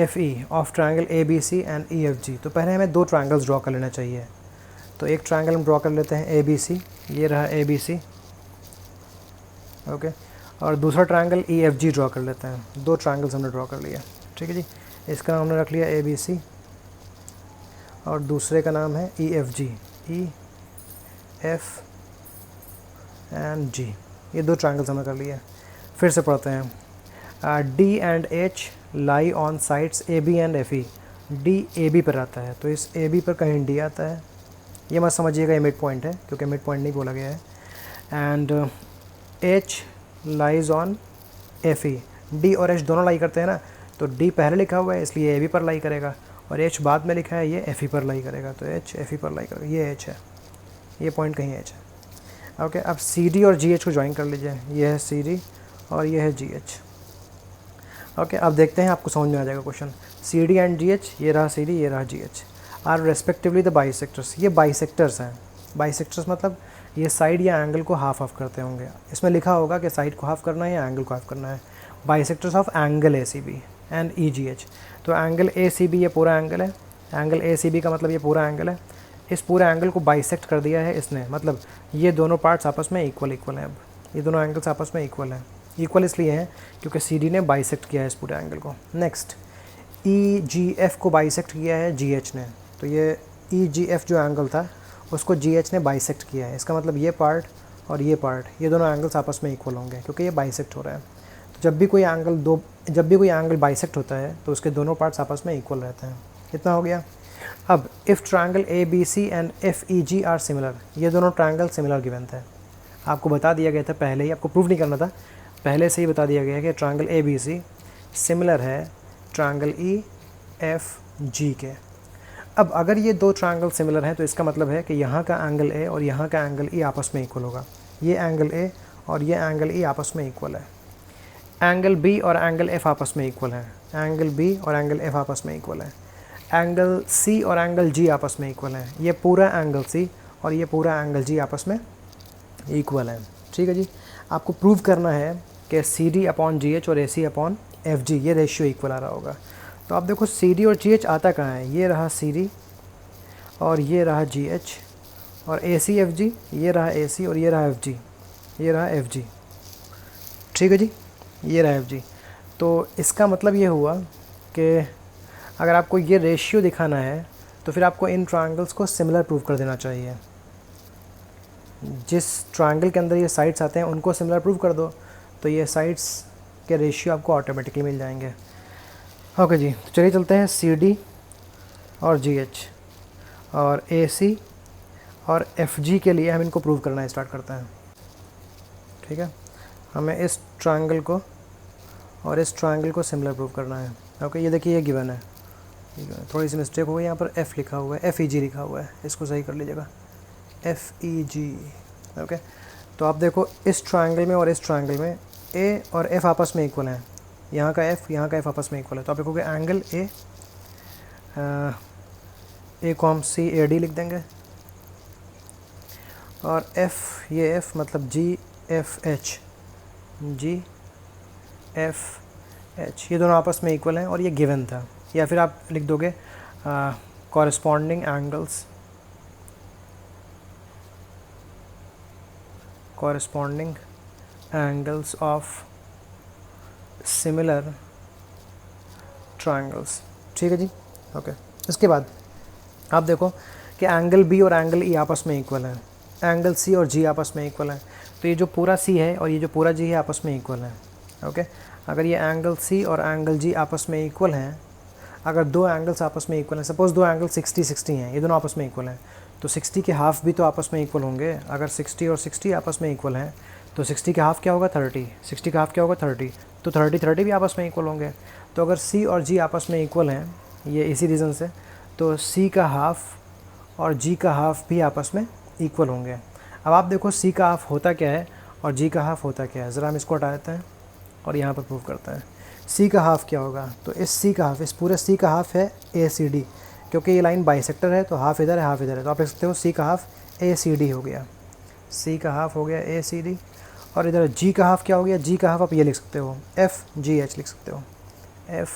FE of triangle ABC and EFG। तो पहले हमें दो triangles draw कर लेना चाहिए। तो एक ट्रायंगल हम ड्रॉ कर लेते हैं ABC, ये रहा ABC। ओके, और दूसरा ट्रायंगल EFG ड्रॉ कर लेते हैं। दो ट्रायंगल्स हमने ड्रॉ कर लिया। ठीक है जी, इसका नाम हमने रख लिया ABC और दूसरे का नाम है EFG, EF एंड G। ये दो ट्रायंगल्स हमने कर लिए। फिर से पढ़ते हैं। D and H lie on sides A B and F E. D A B पर आता है, तो इस ए बी पर कहीं डी आता है। ये मत समझिएगा ये मिड पॉइंट है, क्योंकि मिड पॉइंट नहीं बोला गया है। And H lies on F E. D और एच दोनों लाई करते हैं ना, तो डी पहले लिखा हुआ है इसलिए ए बी पर लाई करेगा, और एच बाद में लिखा है ये एफ ई पर लाई करेगा, तो एच एफ ई पर लाई करेगा। ये एच है, ये पॉइंट कहीं एच है। ओके, अब सी डी और जी एच को ज्वाइन कर लीजिए। ये है सी डी और ये है जी एच। ओके, अब देखते हैं, आपको समझ में आ जाएगा question. C D and G H, ये रहा सी डी, ये रहा G H, are respectively the bisectors. ये बाइसेक्टर्स हैं। बाइसेक्टर्स मतलब ये साइड या एंगल को हाफ हाफ करते होंगे। इसमें लिखा होगा कि साइड को हाफ करना है या एंगल को हाफ करना है। Bisectors of angle A C B and E G H. तो एंगल ए सी बी ये पूरा एंगल है। एंगल ए सी बी का मतलब ये पूरा एंगल है। इस पूरे एंगल को बाइसेक्ट कर दिया है इसने, मतलब ये दोनों पार्ट्स आपस में इक्वल हैं। अब ये दोनों एंगल्स आपस में इक्वल हैं। इक्वल इसलिए हैं क्योंकि सी डी ने बाइसेक्ट किया है इस पूरे एंगल को। नेक्स्ट, ई जी एफ को बाइसेक्ट किया है जी एच ने। तो ये ई जी एफ जो एंगल था उसको जी एच ने बाइसेक्ट किया है। इसका मतलब ये पार्ट और ये पार्ट, ये दोनों एंगल्स आपस में इक्वल होंगे क्योंकि ये बाइसेक्ट हो रहा है। तो जब भी कोई एंगल बाइसेक्ट होता है तो उसके दोनों पार्ट्स आपस में इक्वल रहते हैं। कितना हो गया? अब if triangle A B C and F E G are similar, ये दोनों ट्रायंगल सिमिलर गिवन थे। आपको बता दिया गया था पहले ही, आपको प्रूव नहीं करना था, पहले से ही बता दिया गया है कि triangle A B C similar है ट्रायंगल ई एफ जी के। अब अगर ये दो ट्रायंगल सिमिलर हैं तो इसका मतलब है कि यहाँ का एंगल ए और यहाँ का एंगल ई आपस में इक्वल होगा। ये एंगल ए और ये एंगल ई आपस में इक्वल है। एंगल बी और एंगल एफ आपस में इक्वल है। एंगल बी और एंगल एफ आपस में इक्वल है। एंगल सी और एंगल जी आपस में इक्वल है। ये पूरा एंगल सी और ये पूरा एंगल जी आपस में इक्वल है। ठीक है जी। आपको प्रूव करना है कि C D upon G H और A C upon F G ये रेशियो इक्वल आ रहा होगा। तो आप देखो सी डी और जी एच आता कहाँ है? ये रहा सी डी और ये रहा जी एच, और ए सी एफ जी ये रहा ए सी और ये रहा एफ जी, ये रहा एफ जी। ठीक है जी, ये रहा एफ जी। तो इसका मतलब ये हुआ कि अगर आपको ये रेशियो दिखाना है तो फिर आपको इन ट्रायंगल्स को सिमिलर प्रूव कर देना चाहिए। जिस ट्रायंगल के अंदर ये साइड्स आते हैं उनको सिमिलर प्रूव कर दो तो ये साइड्स के रेशियो आपको ऑटोमेटिकली मिल जाएंगे। ओके जी, तो चलिए चलते हैं सी डी और जी एच और ए सी और एफ जी के लिए हम इनको प्रूव करना स्टार्ट करते हैं। ठीक है, हमें इस ट्रायंगल को और इस ट्रायंगल को सिमिलर प्रूव करना है। ओके, ये देखिए ये गिवन है, थोड़ी सी मिस्टेक हो गई, यहाँ पर एफ़ लिखा हुआ है, एफ ई जी लिखा हुआ है, इसको सही कर लीजिएगा, एफ ई जी। ओके, तो आप देखो इस ट्रायंगल में और इस ट्रायंगल में ए और एफ आपस में इक्वल हैं। यहाँ का एफ आपस में इक्वल है। तो आप देखोगे एंगल ए को हम सी ए डी लिख देंगे और एफ, ये एफ मतलब जी F H, G F H, ये दोनों आपस में इक्वल हैं और ये गिवन था। या फिर आप लिख दोगे corresponding angles of similar triangles. ठीक है जी। ओके, इसके बाद आप देखो कि एंगल बी और एंगल ई आपस में इक्वल हैं, एंगल सी और जी आपस में इक्वल हैं। तो ये जो पूरा सी है और ये जो पूरा जी है आपस में इक्वल है। ओके, अगर ये एंगल सी और एंगल जी आपस में इक्वल हैं, अगर दो एंगल्स आपस में इक्वल हैं, सपोज़ दो एंगल 60-60 हैं, ये दोनों आपस में इक्वल हैं, तो 60 के हाफ भी तो आपस में इक्वल होंगे। अगर 60 और 60 आपस में इक्वल हैं तो 60 का हाफ क्या होगा? 30। 60 का हाफ क्या होगा? 30। तो 30 भी आपस में इक्वल होंगे। तो अगर सी और जी आपस में इक्वल हैं, ये इसी रीज़न से, तो सी का हाफ और जी का हाफ भी आपस में इक्वल होंगे। अब आप देखो सी का हाफ होता क्या है और जी का हाफ होता क्या है, ज़रा हम इसको हटा देते हैं और यहाँ पर प्रूव करते हैं। सी का हाफ क्या होगा? तो इस सी का हाफ, इस पूरे सी का हाफ है ए सी डी, क्योंकि ये लाइन बाइसेक्टर है तो हाफ इधर है हाफ इधर है, तो आप लिख सकते हो सी का हाफ ए सी डी हो गया, सी का हाफ हो गया ए सी डी। और इधर जी का हाफ क्या हो गया? जी का हाफ आप ये लिख सकते हो एफ जी एच लिख सकते हो, एफ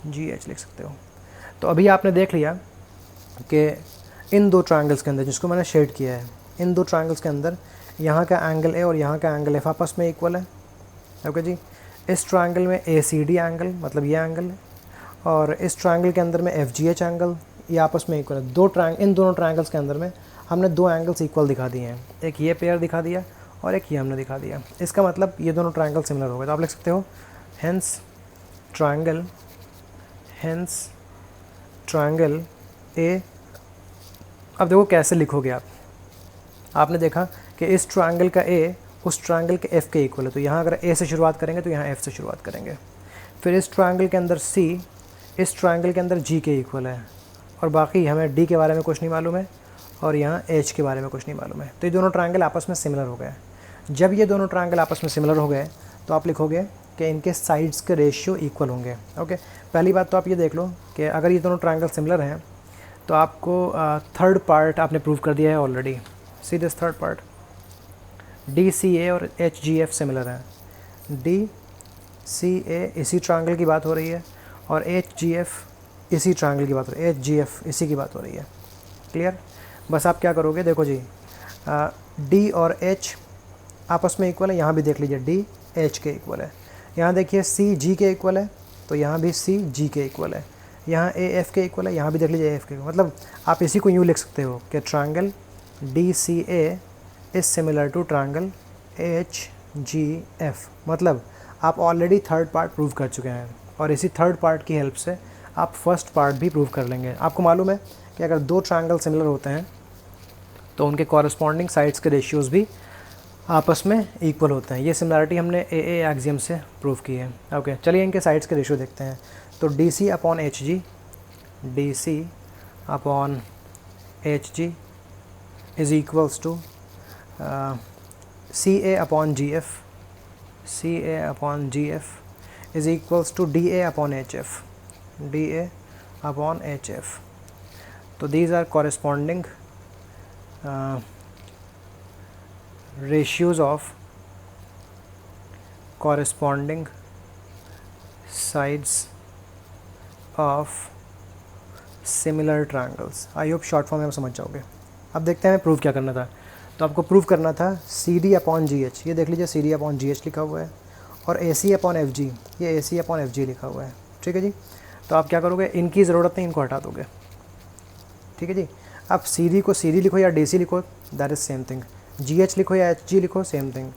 जी एच लिख सकते हो। तो अभी आपने देख लिया कि इन दो ट्रायंगल्स के अंदर, जिसको मैंने शेड किया है, इन दो ट्रायंगल्स के अंदर यहाँ का एंगल ए और यहाँ का एंगल एफ आपस में इक्वल है। ओके जी, इस ट्रायंगल में ए सी डी एंगल मतलब ये एंगल है, और इस ट्रायंगल के अंदर में एफ जी एच एंगल, ये आपस में इक्वल है। इन दोनों ट्रायंगल्स के अंदर में हमने दो एंगल्स इक्वल दिखा दिए हैं, एक ये पेयर दिखा दिया और एक ये हमने दिखा दिया। इसका मतलब ये दोनों ट्रायंगल सिमिलर हो गए। तो आप लिख सकते हो हेंस ट्रायंगल ए। अब देखो कैसे लिखोगे आप, आपने देखा कि इस ट्रायंगल का ए उस ट्रायंगल के एफ़ के इक्वल है, तो यहाँ अगर ए से शुरुआत करेंगे तो यहाँ एफ़ से शुरुआत करेंगे। फिर इस ट्रायंगल के अंदर सी इस ट्रायंगल के अंदर जी के इक्वल है, और बाकी हमें डी के बारे में कुछ नहीं मालूम है और यहाँ एच के बारे में कुछ नहीं मालूम है। तो ये दोनों ट्रायंगल आपस में सिमिलर हो गए। जब ये दोनों ट्रायंगल आपस में सिमिलर हो गए तो आप लिखोगे कि इनके साइड्स के रेशियो इक्वल होंगे। ओके, पहली बात तो आप ये देख लो कि अगर ये दोनों ट्रायंगल सिमिलर हैं तो आपको थर्ड पार्ट आपने प्रूव कर दिया है already. See this third part, D C A और एच जी एफ सिमिलर हैं। डी सी ए इसी ट्रायंगल की बात हो रही है और एच जी एफ इसी ट्रायंगल की बात हो रही है, एच जी एफ इसी की बात हो रही है। क्लियर? बस आप क्या करोगे, देखो जी, डी और एच आपस में इक्वल है, यहाँ भी देख लीजिए डी एच के इक्वल है। यहाँ देखिए सी जी के इक्वल है तो यहाँ भी सी जी के इक्वल है। यहाँ ए एफ़ के इक्वल है, यहाँ भी देख लीजिए एफ़ के। मतलब आप इसी को यूँ लिख सकते हो कि triangle D C A is similar to triangle H G F. मतलब आप ऑलरेडी थर्ड पार्ट प्रूव कर चुके हैं और इसी थर्ड पार्ट की हेल्प से आप फर्स्ट पार्ट भी प्रूव कर लेंगे। आपको मालूम है कि अगर दो ट्रायंगल सिमिलर होते हैं तो उनके कॉरस्पॉन्डिंग साइड्स के रेशियोज़ भी आपस में इक्वल होते हैं। ये सिमिलरिटी हमने ए एक्सियम से प्रूव की है। ओके, चलिए इनके साइड्स के रेशियो देखते हैं। तो D C upon H G, D C upon H G is equals to C A upon G F, C A upon G F is equals to D A upon H F, D A upon H F. तो these are corresponding ratios of corresponding sides of similar triangles। I hope short form में आप समझ जाओगे। अब देखते हैं prove क्या करना था। तो आपको प्रूव करना था C D upon G H, ये देख लीजिए C D upon G H लिखा हुआ है, और A C upon F G, ये ए सी अपॉन एफ जी लिखा हुआ है। ठीक है जी। तो आप क्या करोगे, इनकी ज़रूरत नहीं, इनको हटा दोगे। ठीक है जी। आप सी डी को सी डी लिखो या डी सी लिखो, that is same thing. Ji H लिखो या एच जी लिखो, सेम थिंग।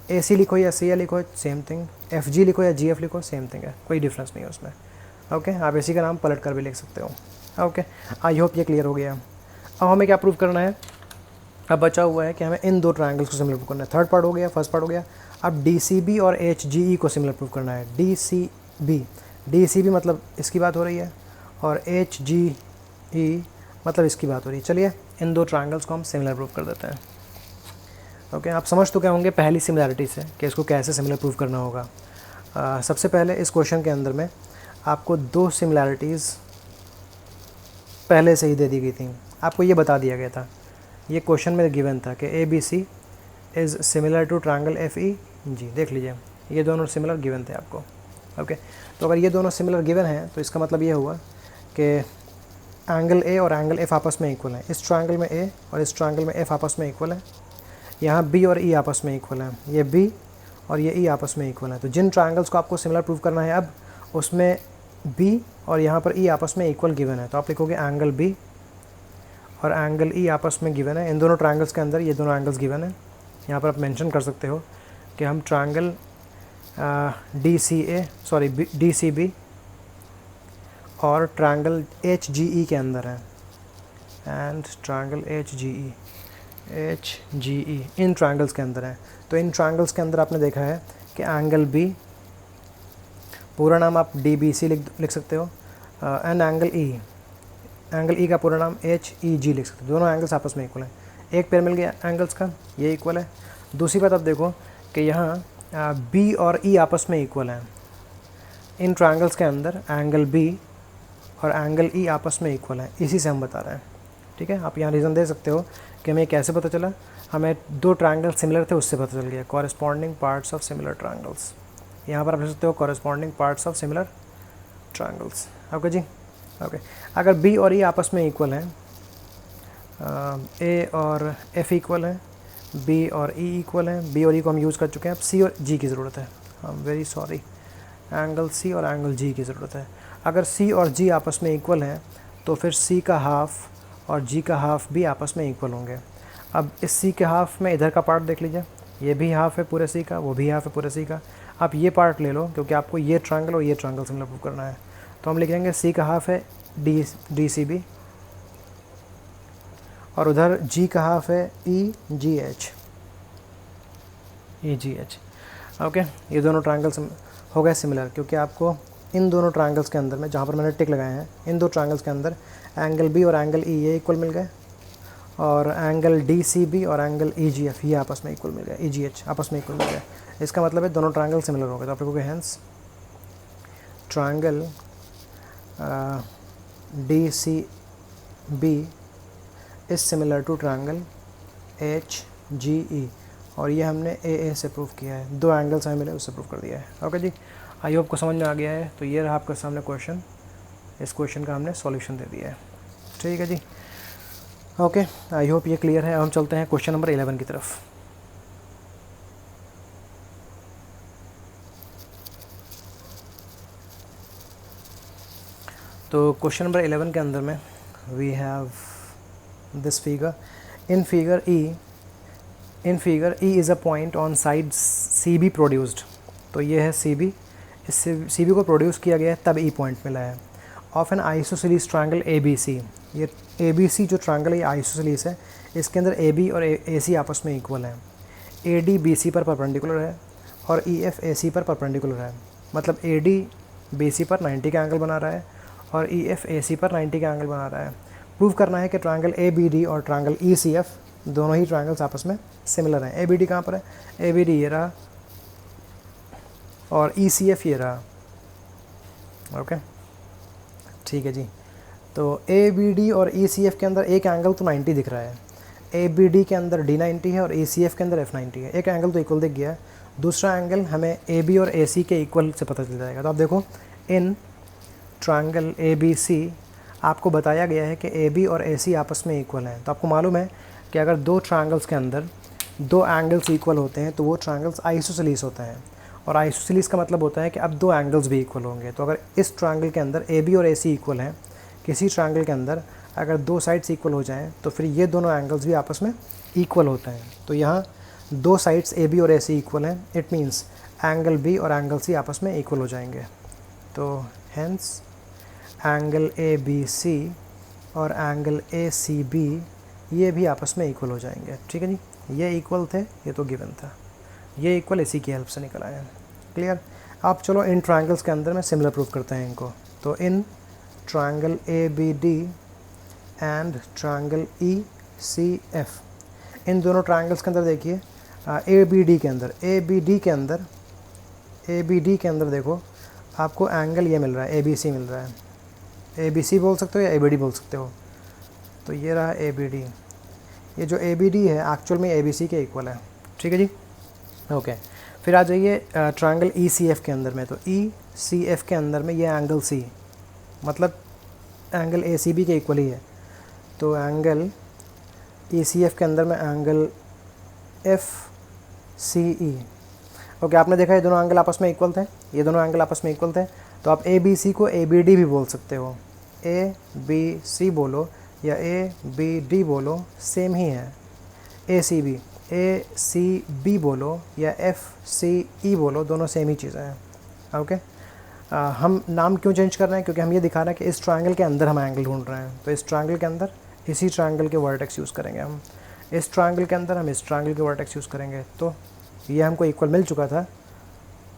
ए सी लिखो या सी एल लिखो, सेम थिंग। एफ जी लिखो या जी एफ लिखो, सेम थिंग है, कोई डिफरेंस नहीं है उसमें। ओके, आप इसी का नाम पलट कर भी लिख सकते हो। ओके, आई होप ये क्लियर हो गया। अब हमें क्या प्रूव करना है, अब बचा हुआ है कि हमें इन दो ट्रायंगल्स को सिमिलर प्रूव करना है। थर्ड पार्ट हो गया, फर्स्ट पार्ट हो गया। अब डी सी बी और एच जी ई को सिमिलर प्रूव करना है। डी सी बी मतलब इसकी बात हो रही है, और एच जी ई मतलब इसकी बात हो रही है। चलिए इन दो ट्रायंगल्स को हम सिमिलर प्रूव कर देते हैं। ओके, आप समझ तो क्या होंगे पहली सिमिलरिटी से कि इसको कैसे सिमिलर प्रूव करना होगा। सबसे पहले इस क्वेश्चन के अंदर में आपको दो सिमिलरिटीज़ पहले से ही दे दी गई थी। आपको ये बता दिया गया था, ये क्वेश्चन में गिवन था कि A B C is similar to triangle F E G. देख लीजिए ये दोनों सिमिलर गिवन थे आपको। ओके, तो अगर ये दोनों सिमिलर गिवन हैं तो इसका मतलब ये हुआ कि एंगल ए और एंगल एफ आपस में इक्वल है। इस ट्रायंगल में ए और इस ट्रायंगल में एफ आपस में इक्वल है। यहाँ बी और ई आपस में इक्वल है, ये बी और ये ई आपस में इक्वल है। तो जिन ट्रायंगल्स को आपको सिमिलर प्रूव करना है अब उसमें बी और यहाँ पर ई आपस में इक्वल गिवन है, तो आप लिखोगे एंगल बी और एंगल ई आपस में गिवन है। इन दोनों ट्रायंगल्स के अंदर ये दोनों एंगल्स गिवन है। यहाँ पर आप मेंशन कर सकते हो कि हम ट्रायंगल डी सी बी और ट्रायंगल एच जी ई के अंदर हैं, and triangle H G E in triangles के अंदर हैं। तो इन ट्रायंगल्स के अंदर आपने देखा है कि एंगल बी, पूरा नाम आप डी बी सी लिख सकते हो, एंड एंगल ई का पूरा नाम एच ई जी लिख सकते हो। दोनों एंगल्स आपस में इक्वल हैं, एक पेयर मिल गया एंगल्स का, ये इक्वल है। दूसरी बात आप देखो कि यहाँ बी और ई आपस में इक्वल हैं। इन ट्रायंगल्स के अंदर एंगल बी और एंगल ई आपस में इक्वल है, इसी से हम बता रहे हैं। ठीक है, आप यहाँ रीज़न दे सकते हो कि हमें कैसे पता चला, हमें दो ट्रायंगल सिमिलर थे उससे पता चल गया। Corresponding parts of similar triangles, यहाँ पर आप लिख सकते हो corresponding parts of similar triangles. Okay जी। ओके, अगर बी और ई आपस में इक्वल हैं, ए और एफ इक्वल है, बी और ई इक्वल है, बी और ई को हम यूज़ कर चुके हैं, अब सी और जी की ज़रूरत है। वेरी सॉरी, एंगल सी और एंगल जी की ज़रूरत है। अगर सी और जी आपस में इक्वल हैं तो फिर सी का हाफ और जी का हाफ भी आपस में इक्वल होंगे। अब इस सी के हाफ में इधर का पार्ट देख लीजिए, ये भी हाफ है पूरे सी का, वो भी हाफ है पूरे सी का। आप ये पार्ट ले लो क्योंकि आपको ये ट्रायंगल और ये ट्रायंगल सिमिलर प्रूव करना है। तो हम लिख देंगे सी का हाफ है डी सी बी, और उधर जी का हाफ है ई जी एच। ओके, ये दोनों ट्रायंगल्स हो गए सिमिलर, क्योंकि आपको इन दोनों ट्रायंगल्स के अंदर में, जहाँ पर मैंने टिक लगाए हैं, इन दो ट्रायंगल्स के अंदर एंगल बी और एंगल ई ये इक्वल मिल गए, और एंगल डी सी बी और एंगल ई जी एफ ये आपस में इक्वल मिल गए, ई जी एच आपस में इक्वल मिल गए। इसका मतलब है दोनों ट्रायंगल सिमिलर हो गए। तो आप लिखोगे hence triangle D C B is similar to triangle H G E, और ये हमने ए से प्रूव किया है, दो एंगल्स हमें मिले उससे प्रूव कर दिया है। ओके जी, आई होप को समझ में आ गया है। तो ये रहा आपके सामने क्वेश्चन, इस क्वेश्चन का हमने सॉल्यूशन दे दिया है। ठीक है जी। ओके, आई होप ये क्लियर है। अब हम चलते हैं क्वेश्चन नंबर 11 की तरफ। तो क्वेश्चन नंबर 11 के अंदर में we have this figure. In figure E is a point on side CB produced। तो ये है सी बी, इससे सी बी को प्रोड्यूस किया गया है तब ई पॉइंट मिला है। Of an isosceles triangle A B C, ये ए बी सी जो ट्रायंगल है ये आइसोसेलेस है, इसके अंदर ए बी और ए सी आपस में इक्वल है, ए डी बी सी पर परपेंडिकुलर है और ई एफ ए सी पर परपेंडिकुलर है। मतलब ए डी बी सी पर 90 का एंगल बना रहा है और ई एफ ए सी पर 90 का एंगल बना रहा है। प्रूव करना है कि ट्रायंगल ए बी डी और ट्रायंगल ई सी एफ दोनों ही ट्रायंगल्स आपस में सिमिलर हैं। ए बी डी कहाँ पर है, ए बी डी ये रहा और ई सी एफ ये रहा। ओके ठीक है जी। तो ए बी डी और ई सी एफ के अंदर एक एंगल तो 90 दिख रहा है, ए बी डी के अंदर डी 90 है और ई सी एफ के अंदर एफ 90 है। एक एंगल तो इक्वल दिख गया है, दूसरा एंगल हमें ए बी और ए सी के इक्वल से पता चल जाएगा। तो आप देखो इन ट्रायंगल ए बी सी आपको बताया गया है कि ए बी और ए सी आपस में इक्वल हैं। तो आपको मालूम है कि अगर दो ट्रायंगल्स के अंदर दो एंगल्स इक्वल होते हैं तो वो ट्रायंगल्स आइसोसेलेस होते हैं, और आइसोसेलेस का मतलब होता है कि अब दो एंगल्स भी इक्वल होंगे। तो अगर इस ट्रायंगल के अंदर ए बी और ए सी इक्वल हैं, किसी ट्रायंगल के अंदर अगर दो साइड्स इक्वल हो जाएं तो फिर ये दोनों एंगल्स भी आपस में इक्वल होते हैं। तो यहाँ दो साइड्स ए बी और ए सी इक्वल हैं, इट मीन्स एंगल बी और एंगल सी आपस में इक्वल हो जाएंगे। तो hence angle A B C और एंगल ए सी बी ये भी आपस में इक्वल हो जाएंगे। ठीक है जी, ये इक्वल थे, ये तो गिवन था, ये इक्वल इसी की हेल्प से निकल आया। क्लियर। अब चलो इन ट्रायंगल्स के अंदर में सिमिलर प्रूफ करते हैं इनको। तो in triangle A B D and triangle E C F, इन दोनों ट्रायंगल्स के अंदर देखिए ए बी डी के अंदर देखो आपको एंगल ये मिल रहा है, ए बी सी मिल रहा है। ए बी सी बोल सकते हो या ए बी डी बोल सकते हो। तो ये रहा ए बी डी, ये जो ए बी डी है एक्चुअल में ए बी सी के इक्वल है। ठीक है जी, ओके। फिर आ जाइए ट्रायंगल ई सी एफ के अंदर में। तो ई सी एफ के अंदर में ये एंगल सी मतलब एंगल ए सी बी के इक्वल ही है। तो एंगल ई सी एफ के अंदर में एंगल एफ सी ई। ओके, आपने देखा ये दोनों एंगल आपस में इक्वल थे, ये दोनों एंगल आपस में इक्वल थे। तो आप ए बी सी को ए बी डी भी बोल सकते हो, ए बी सी बोलो या ए बी डी बोलो, सेम ही है। ए सी बी बोलो या एफ सी ई बोलो, दोनों सेम ही चीज़ें हैं। ओके, हम नाम क्यों चेंज कर रहे हैं, क्योंकि हम ये दिखा रहे हैं कि इस ट्रायंगल के अंदर हम एंगल ढूंढ रहे हैं। तो इस ट्रायंगल के अंदर इसी ट्रायंगल के वर्टेक्स यूज़ करेंगे हम, इस ट्रायंगल के अंदर हम इस ट्रायंगल के वर्टेक्स यूज़ करेंगे। तो ये हमको इक्वल मिल चुका था,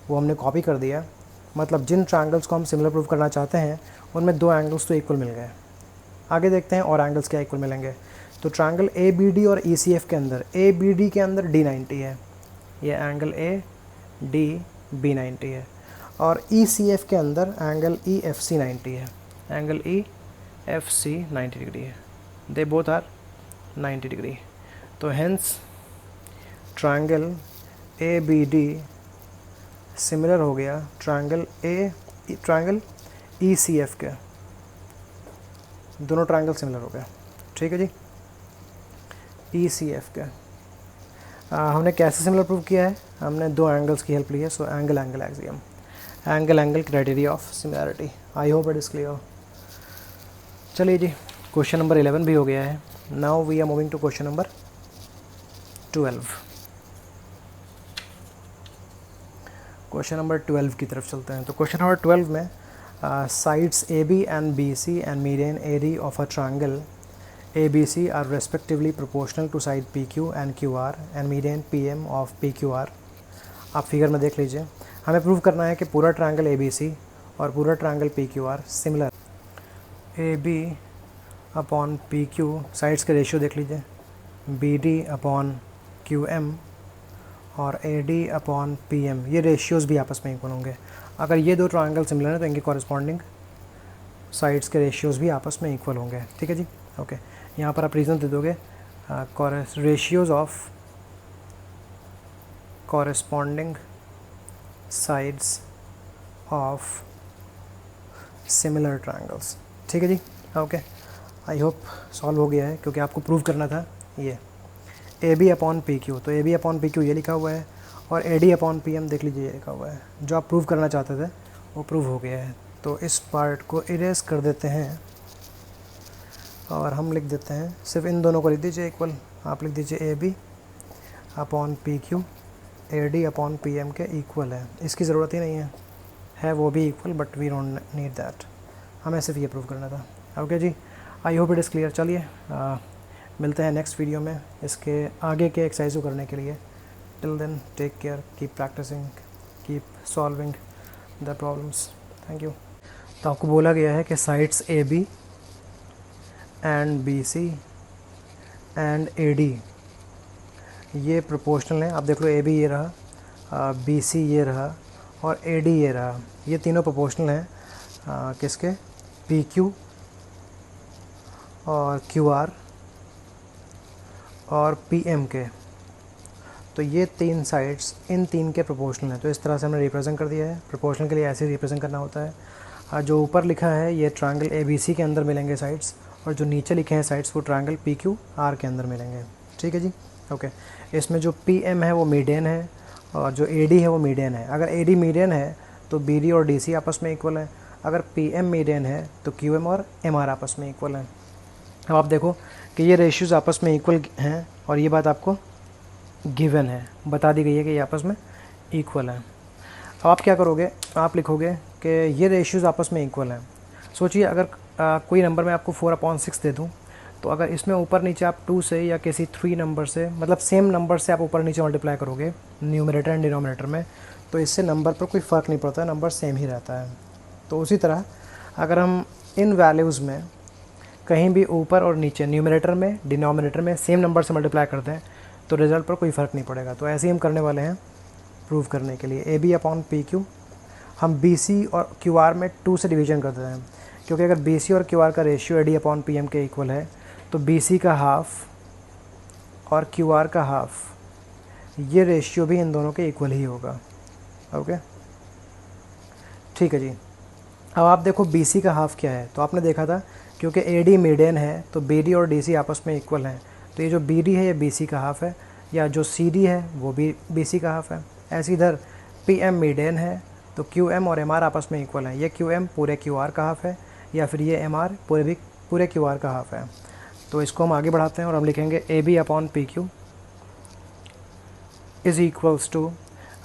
वो हमने कॉपी कर दिया। मतलब जिन ट्रायंगल्स को हम सिमिलर प्रूव करना चाहते हैं उनमें दो एंगल्स तो इक्वल मिल गए। आगे देखते हैं और एंगल्स क्या इक्वल मिलेंगे। तो ट्रायंगल ए बी डी और ई सी एफ के अंदर ए बी डी के अंदर डी 90 है, ये एंगल ए डी बी 90 है, और ई सी एफ के अंदर एंगल ई एफ सी 90 है, angle E F C 90 degree है। They both are 90 degree. तो hence triangle A B D similar हो गया ट्रायंगल ई सी एफ के, दोनों ट्रायंगल सिमिलर हो गए। ठीक है जी, ई सी एफ के हमने कैसे सिमिलर प्रूव किया है, हमने दो एंगल्स की हेल्प ली है। So angle axiom, angle criteria of similarity. I hope it is clear. चलिए जी, क्वेश्चन नंबर 11 भी हो गया है। Now we are moving to question number 12। Question number 12 की तरफ चलते हैं। तो क्वेश्चन नंबर 12 में sides A B and B C and median A D of a triangle A B C are respectively proportional to side P Q and Q R and median P M of P Q R. आप figure में देख लीजिए, हमें prove करना है कि पूरा triangle A B C और पूरा triangle P Q R similar. A B upon P Q sides के रेशियो देख लीजिए, B D upon Q M और A D upon P M, ये रेशियोज़ भी आपस में इक्वल होंगे। अगर ये दो ट्रायंगल सिमिलर हैं तो इनके कॉरस्पॉन्डिंग साइड्स के रेशियोज़ भी आपस में इक्वल होंगे। ठीक है जी, ओके। यहाँ पर आप रीज़न दे दोगे ratios of corresponding sides of similar triangles. ठीक है जी, ओके। आई होप सॉल्व हो गया है, क्योंकि आपको प्रूव करना था ये A B upon P Q. तो A B upon P Q ये लिखा हुआ है और A D upon P M देख लीजिए ये लिखा हुआ है। जो आप प्रूव करना चाहते थे वो प्रूव हो गया है। तो इस पार्ट को इरेज कर देते हैं और हम लिख देते हैं, सिर्फ इन दोनों को लिख दीजिए इक्वल। आप लिख दीजिए A B upon P Q A D upon P M के इक्वल है, इसकी ज़रूरत ही नहीं है वो भी equal, but we don't need that, हमें सिर्फ ये प्रूव करना था। ओके जी, I hope it is clear. चलिए मिलते हैं नेक्स्ट वीडियो में इसके आगे के एक्सरसाइज को करने के लिए। Till then take care, keep practicing, keep solving the problems. Thank you. तो आपको बोला गया है कि sides A B and B C and A D ये प्रोपोर्शनल हैं। आप देख लो, ए बी ये रहा, बी सी ये रहा और ए डी ये रहा, ये तीनों प्रोपोर्शनल हैं किसके, पी क्यू और क्यू आर और पी एम के। तो ये तीन साइड्स इन तीन के प्रोपोर्शनल हैं। तो इस तरह से हमने रिप्रेजेंट कर दिया है। प्रोपोर्शनल के लिए ऐसे रिप्रेजेंट करना होता है। जो ऊपर लिखा है ये ट्रायंगल ए बी सी के अंदर मिलेंगे साइड्स, और जो नीचे लिखे हैं साइड्स वो ट्रायंगल पी क्यू आर के अंदर मिलेंगे। ठीक है जी, ओके। इसमें जो पी एम है वो मीडियन है और जो ए डी है वो मीडियन है। अगर ए डी मीडियन है तो बी डी और डी सी आपस में इक्वल है। अगर पी एम मीडियन है तो क्यू एम और एम आर आपस में इक्वल है। अब आप देखो कि ये रेशियोज़ आपस में इक्वल हैं और ये बात आपको गिवन है, बता दी गई है कि ये आपस में इक्वल है। अब आप क्या करोगे, आप लिखोगे कि ये रेशियोज़ आपस में इक्वल हैं। सोचिए अगर कोई नंबर मैं आपको 4/6 दे दूं, तो अगर इसमें ऊपर नीचे आप 2 से या किसी 3 नंबर से, मतलब सेम नंबर से आप ऊपर नीचे मल्टीप्लाई करोगे न्यूमरेटर एंड डिनोमिनेटर में, तो इससे नंबर पर कोई फ़र्क नहीं पड़ता, नंबर सेम ही रहता है। तो उसी तरह अगर हम इन वैल्यूज़ में कहीं भी ऊपर और नीचे न्यूमरेटर में डिनोमिनेटर में सेम नंबर से मल्टीप्लाई करते हैं तो रिज़ल्ट पर कोई फ़र्क नहीं पड़ेगा। तो ऐसे ही हम करने वाले हैं प्रूव करने के लिए। A B upon P Q, हम बी सी और क्यू आर में 2 से डिवीजन करते हैं, क्योंकि अगर बी सी और क्यू आर का ratio A D upon P M के इक्वल है तो बी सी का हाफ और क्यू आर का हाफ, ये रेशियो भी इन दोनों के इक्वल ही होगा। ओके, ठीक है जी। अब आप देखो बी सी का हाफ क्या है, तो आपने देखा था क्योंकि ए डी मीडियन है तो बी डी और डी सी आपस में इक्वल हैं, तो ये जो बी डी है ये बी सी का हाफ है, या जो सी डी है वो भी बी सी का हाफ है। ऐसे इधर पी एम मीडियन है तो क्यू एम और एम आर आपस में इक्वल है, ये क्यू एम पूरे क्यू आर का हाफ है या फिर ये एम आर पूरे क्यू आर का हाफ है। तो इसको हम आगे बढ़ाते हैं और हम लिखेंगे A B upon P Q is equals to,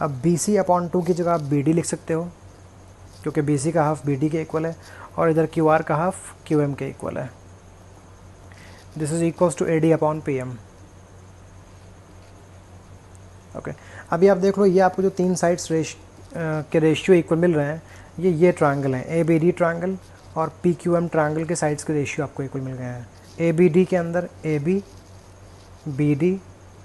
अब बी सी अपॉन 2 की जगह आप बी डी लिख सकते हो क्योंकि बी सी का हाफ बी डी के इक्वल है, और इधर क्यू आर का हाफ क्यू एम के इक्वल है। This is equals to A D upon P M. Okay, अभी आप देख लो ये आपको जो 3 साइड्स के रेशियो इक्वल मिल रहे हैं, ये ट्रायंगल हैं, ए बी डी ट्रायंगल और पी क्यू एम ट्रायंगल के साइड्स के रेशियो आपको इक्वल मिल गए हैं। ए बी डी के अंदर A B, B D,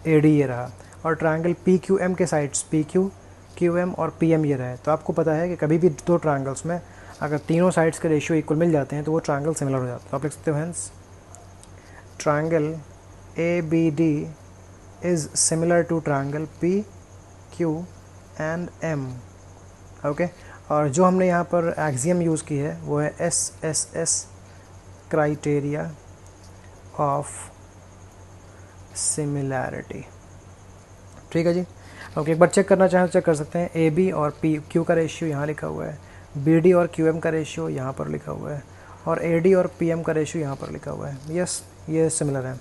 A D ये रहा, और ट्रायंगल पी क्यू एम के sides P Q, Q M और पी एम ये रहे। तो आपको पता है कि कभी भी 2 ट्रायंगल्स में अगर तीनों साइड्स के रेशियो इक्वल मिल जाते हैं तो वो ट्रायंगल सिमिलर हो जाता है। तो आप लिख सकते हो hence triangle A B D is similar to triangle P Q and M. Okay, और जो हमने यहाँ पर एक्सियम यूज़ की है वो है S S S criteria of similarity. ठीक है जी, ओके। एक बार चेक करना चाहें तो चेक कर सकते हैं। ए बी और पी क्यू का रेशियो यहाँ लिखा हुआ है, बी डी और क्यू एम का रेशियो यहाँ पर लिखा हुआ है, और ए डी और पी एम का रेशियो यहाँ पर लिखा हुआ है। यस, ये सिमिलर है।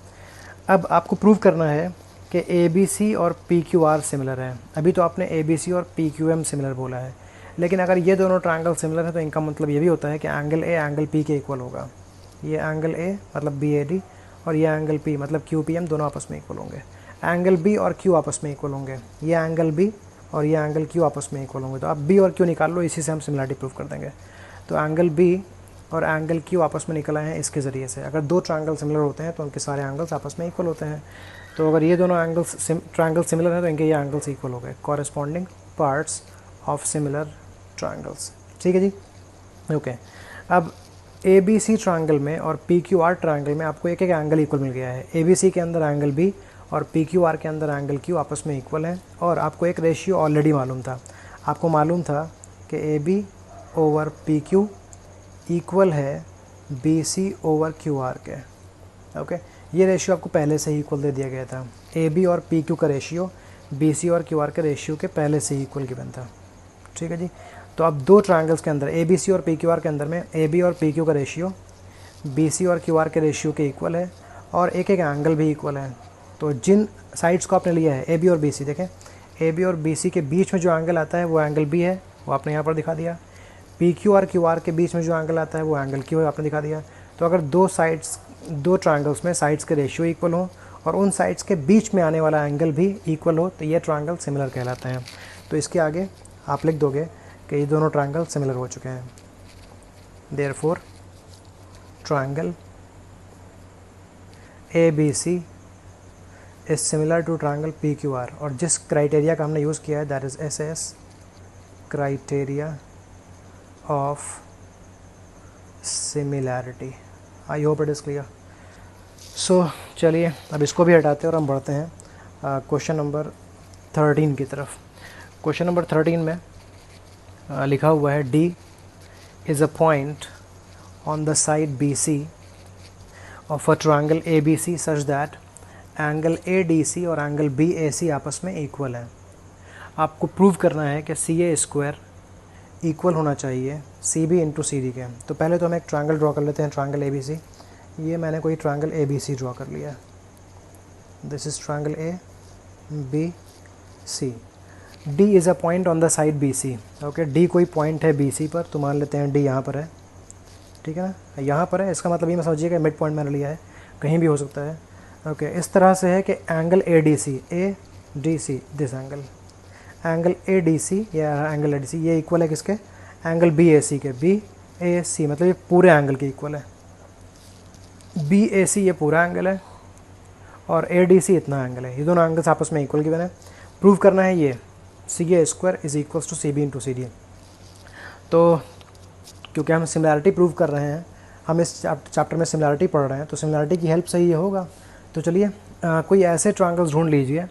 अब आपको प्रूव करना है कि ए बी सी और पी क्यू आर सिमिलर है। अभी तो आपने ए बी सी और पी क्यू एम सिमिलर बोला है, लेकिन अगर ये दोनों ट्रायंगल सिमिलर है तो इनका मतलब ये भी होता है कि एंगल ए एंगल पी के इक्वल होगा। ये एंगल ए मतलब बी ए डी और ये एंगल पी मतलब क्यू पी एम दोनों आपस में इक्वल होंगे। एंगल बी और क्यू आपस में इक्वल होंगे, ये एंगल बी और ये एंगल क्यू आपस में इक्वल होंगे। तो आप बी और क्यू निकाल लो, इसी से हम सिमिलरिटी प्रूव कर देंगे। तो एंगल बी और एंगल क्यू आपस में निकल आए हैं इसके ज़रिए से। अगर 2 ट्रायंगल सिमिलर होते हैं तो उनके सारे एंगल्स आपस में इक्वल होते हैं। तो अगर ये दोनों एंगल्स ट्रायंगल सिमिलर हैं तो इनके ये एंगल्स इक्वल हो गए, corresponding parts of similar triangles. ठीक है जी, ओके। अब ए बी सी ट्रायंगल में और पी क्यू आर ट्रायंगल में आपको एक एक एंगल इक्वल मिल गया है। ए बी सी के अंदर एंगल बी और पी क्यू आर के अंदर एंगल क्यू आपस में इक्वल है, और आपको एक रेशियो ऑलरेडी मालूम था। आपको मालूम था कि A B over P Q equal है B C over Q R के। ओके, ये रेशियो आपको पहले से ही इक्वल दे दिया गया था। ए बी और पी क्यू का रेशियो बी सी और क्यू आर के रेशियो के पहले से ही इक्वल गिवन था। ठीक है जी, तो अब 2 ट्रायंगल्स के अंदर ए बी सी और पी क्यू आर के अंदर में ए बी और पी क्यू का रेशियो बी सी और क्यू आर के रेशियो के इक्वल है, और एक एक एंगल भी इक्वल है। तो जिन साइड्स को आपने लिया है ए बी और बी सी, देखें ए बी और बी सी के बीच में जो एंगल आता है वो एंगल बी है, वो आपने यहाँ पर दिखा दिया। पी क्यू आर के बीच में जो एंगल आता है वो एंगल क्यू है, आपने दिखा दिया। तो अगर दो ट्रायंगल्स में साइड्स के रेशियो इक्वल हो और उन साइड्स के बीच में आने वाला एंगल भी इक्वल हो तो ये ट्रायंगल सिमिलर कहलाते हैं। तो इसके आगे आप लिख दोगे कि ये दोनों ट्रायंगल सिमिलर हो चुके हैं। Therefore triangle A B C is similar to triangle P Q R, और जिस क्राइटेरिया का हमने यूज़ किया है that is S S criteria of similarity. I hope it is clear. So चलिए अब इसको भी हटाते हैं और हम बढ़ते हैं क्वेश्चन नंबर 13 की तरफ। क्वेश्चन नंबर 13 में लिखा हुआ है D is a point on the side B C of a triangle A B C such that angle A D C और एंगल बी ए सी आपस में इक्वल है। आपको प्रूव करना है कि सी ए स्क्वायर इक्वल होना चाहिए C B into C D के। तो पहले तो हम एक ट्रायंगल ड्रॉ कर लेते हैं, ट्रायंगल ए बी सी। ये मैंने कोई triangle A B C draw कर लिया। This is triangle A B C. D is a point on the side B C. Okay, D कोई पॉइंट है बी सी पर, तो मान लेते हैं डी यहाँ पर है, ठीक है ना, यहाँ पर है। इसका मतलब ये मैं समझिएगा मिड पॉइंट मैंने लिया है, कहीं भी हो सकता है। ओके, इस तरह से है कि angle A D C this angle A D C या एंगल ए डी सी ये इक्वल है किसके, एंगल बी ए सी के। बी ए सी मतलब ये पूरे एंगल के इक्वल है। बी ए सी ये पूरा एंगल है और ए डी सी इतना एंगल है। ये दोनों एंगल्स आपस में इक्वल गिवन है। प्रूव करना है ये C A square is equals to C B into C D. तो क्योंकि हम सिमिलैरिटी प्रूव कर रहे हैं, हम इस चैप्टर में सिमिलैरिटी पढ़ रहे हैं, तो सिमिलैरिटी की हेल्प से ही ये होगा। तो चलिए कोई ऐसे ट्रायंगल्स ढूंढ लीजिए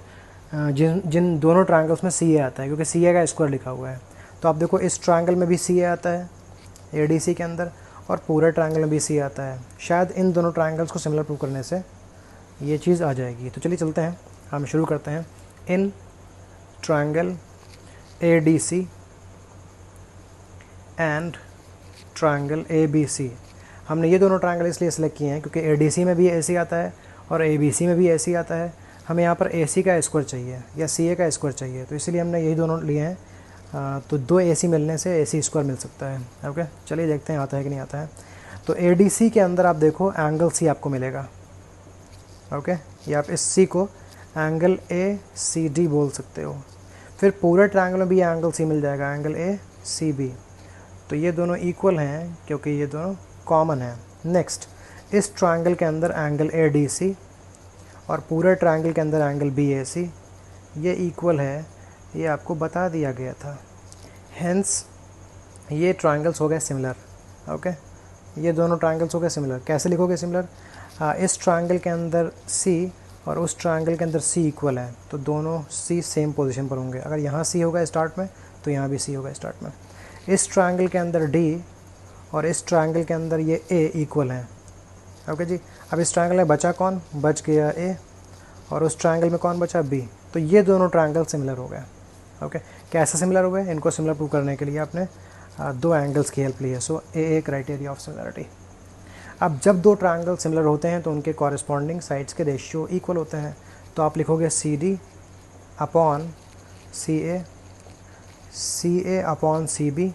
जिन दोनों ट्रायंगल्स में सी ए आता है, क्योंकि सी ए का स्क्वायर लिखा हुआ है। तो आप देखो इस ट्रायंगल में भी सी ए आता है ए डी सी के अंदर, और पूरे ट्रायंगल में भी सी आता है। शायद इन दोनों ट्रायंगल्स को सिमिलर प्रूव करने से ये चीज़ आ जाएगी। तो चलिए चलते हैं, हम शुरू करते हैं। In triangle A D C and triangle A B C, हमने ये दोनों ट्रायंगल इसलिए सेलेक्ट किए हैं क्योंकि ए डी सी में भी ए सी आता है और ए बी सी में भी ए सी आता है। हमें यहाँ पर ए सी का स्क्वायर चाहिए या सी ए का स्क्वायर चाहिए, तो इसलिए हमने यही दोनों लिए हैं। तो दो ए सी मिलने से ए सी स्क्वायर मिल सकता है। ओके, चलिए देखते हैं आता है कि नहीं आता है। तो ए डी सी के अंदर आप देखो एंगल सी आपको मिलेगा। ओके, या आप इस सी को एंगल ए सी डी बोल सकते हो। फिर पूरे ट्रायंगल में भी एंगल सी मिल जाएगा, एंगल ए सी बी। तो ये दोनों इक्वल हैं क्योंकि ये दोनों कॉमन हैं। नेक्स्ट, इस ट्रायंगल के अंदर एंगल ए डी सी और पूरे ट्रायंगल के अंदर एंगल बी ए सी, ये इक्वल है, ये आपको बता दिया गया था। हेंस ये ट्रायंगल्स हो गए सिमिलर। ओके, ये दोनों ट्रायंगल्स हो गए सिमिलर। कैसे लिखोगे सिमिलर? इस ट्रायंगल के अंदर सी और उस ट्रायंगल के अंदर सी इक्वल है, तो दोनों सी सेम पोजीशन पर होंगे। अगर यहाँ सी होगा स्टार्ट में तो यहाँ भी सी होगा स्टार्ट में। इस ट्रायंगल के अंदर डी और इस ट्रायंगल के अंदर ये ए इक्वल हैं। ओके जी, अब इस ट्रायंगल में बचा कौन? बच गया ए, और उस ट्रायंगल में कौन बचा? बी। तो ये दोनों ट्रायंगल सिमिलर हो गए। ओके, कैसे सिमिलर हो गए? इनको सिमिलर प्रूव करने के लिए आपने दो एंगल्स की हेल्प ली है। So A criteria of similarity. अब जब दो ट्रायंगल सिमिलर होते हैं तो उनके कॉरेस्पॉन्डिंग साइड्स के रेशियो इक्वल होते हैं। तो आप लिखोगे C D upon C A upon C B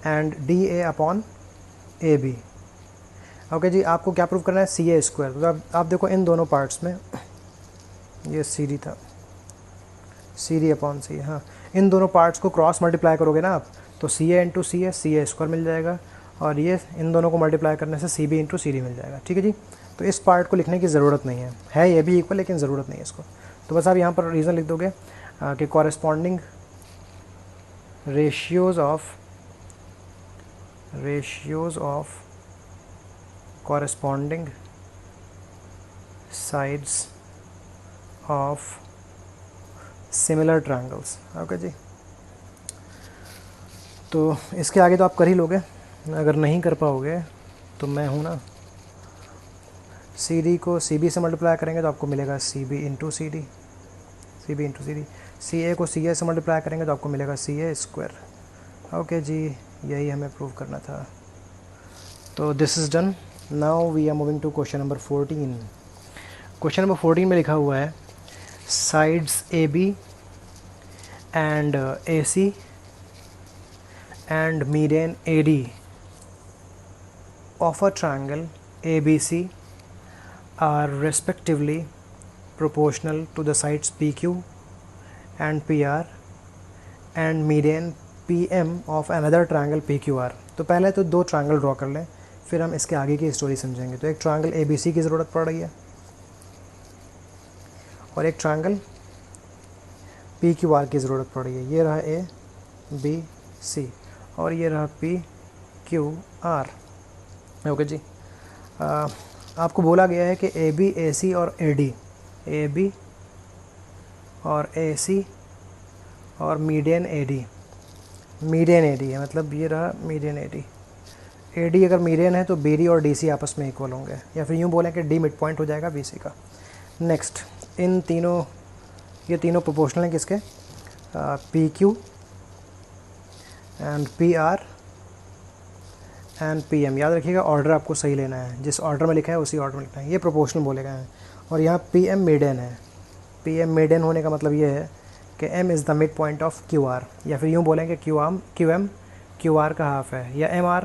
and D A upon A B. Okay जी, आपको क्या प्रूव करना है? C A square. तो आप देखो इन दोनों पार्ट्स में, ये सी डी था, सी डी अपॉन सी, हाँ, इन दोनों पार्ट्स को क्रॉस मल्टीप्लाई करोगे ना आप, तो सी ए इंटू सी ए स्क्वायर मिल जाएगा, और ये इन दोनों को मल्टीप्लाई करने से C B into C D मिल जाएगा। ठीक है जी, तो इस पार्ट को लिखने की ज़रूरत नहीं है ये भी इक्वल, लेकिन ज़रूरत नहीं है इसको। तो बस आप यहाँ पर रीज़न लिख दोगे कि corresponding ratios of corresponding sides of similar triangles। Okay जी, तो इसके आगे तो आप कर ही लोगे। अगर नहीं कर पाओगे तो मैं हूँ ना, सी डी को सी बी से मल्टीप्लाई करेंगे तो आपको मिलेगा C B into C D, C A को सी ए से मल्टीप्लाई करेंगे तो आपको मिलेगा सी ए स्क्वायर। ओके जी, यही हमें प्रूव करना था। तो this is done. Now we are moving to question number 14। Question number 14 में लिखा हुआ है sides AB and AC and median AD of a triangle ABC are respectively proportional to the sides PQ and PR and median PM of another triangle PQR। तो पहले तो दो triangle draw कर लें, फिर हम इसके आगे की स्टोरी समझेंगे। तो एक ट्रायंगल ABC की ज़रूरत पड़ रही है और एक ट्रायंगल PQR की ज़रूरत पड़ रही है। ये रहा ABC और ये रहा PQR। ओके जी। आपको बोला गया है कि AB, AC और AD, AB और AC और मीडियन AD, मीडियन AD है, मतलब ये रहा मीडियन AD। AD अगर मीडियन है तो BD और DC आपस में इक्वल होंगे, या फिर यूँ बोलें कि D मिड पॉइंट हो जाएगा BC का। नेक्स्ट, इन तीनों, ये तीनों प्रोपोर्शनल हैं किसके? PQ and PR and PM। याद रखिएगा ऑर्डर आपको सही लेना है, जिस ऑर्डर में लिखा है उसी ऑर्डर में लिखना है। ये प्रोपोर्शनल बोले गए हैं और यहाँ PM मिडन है। PM मिडन होने का मतलब ये है कि M is the mid point of QR, या फिर यूँ बोलेंगे QM QR का हाफ है, या MR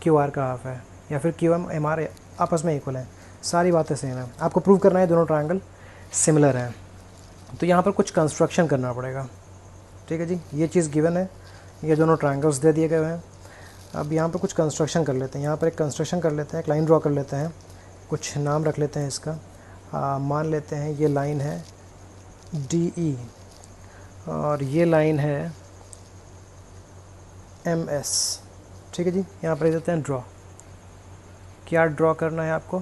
QR का हाफ है, या फिर QM MR आपस में इक्वल है। सारी बातें सेम हैं। आपको प्रूव करना है दोनों ट्रायंगल सिमिलर हैं। तो यहाँ पर कुछ कंस्ट्रक्शन करना पड़ेगा। ठीक है जी, ये चीज़ गिवन है, ये दोनों ट्रायंगल्स दे दिए गए हैं। अब यहाँ पर कुछ कंस्ट्रक्शन कर लेते हैं। यहाँ पर एक कंस्ट्रक्शन कर लेते हैं, एक लाइन ड्रॉ कर लेते हैं, कुछ नाम रख लेते हैं इसका। मान लेते हैं ये लाइन है DE और ये लाइन है MS। ठीक है जी, यहाँ पर देते हैं ड्रॉ। क्या ड्रॉ करना है आपको?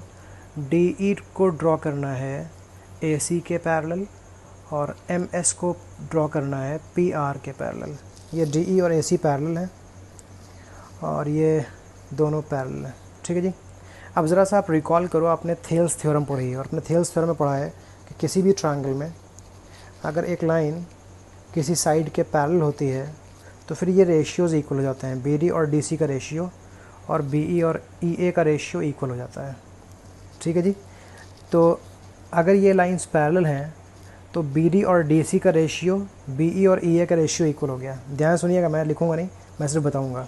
DE को ड्रॉ करना है AC के पैरेलल और MS को ड्रॉ करना है PR के पैरेलल। ये DE और AC पैरेलल है और ये दोनों पैरेलल हैं। ठीक है जी। अब ज़रा सा आप रिकॉल करो, आपने थेल्स थ्योरम पढ़ी है और अपने थेल्स थ्योरम में पढ़ा है कि किसी भी ट्रायंगल में अगर एक लाइन किसी साइड के पैरेलल होती है तो फिर ये रेशियोज़ इक्वल हो जाते हैं। BD और DC का रेशियो और BE और EA का रेशियो इक्वल हो जाता है। ठीक है जी। तो अगर ये लाइंस पैरेलल हैं तो BD और DC का रेशियो BE और EA का रेशियो इक्वल हो गया। ध्यान सुनिएगा, मैं लिखूँगा नहीं, मैं सिर्फ बताऊँगा।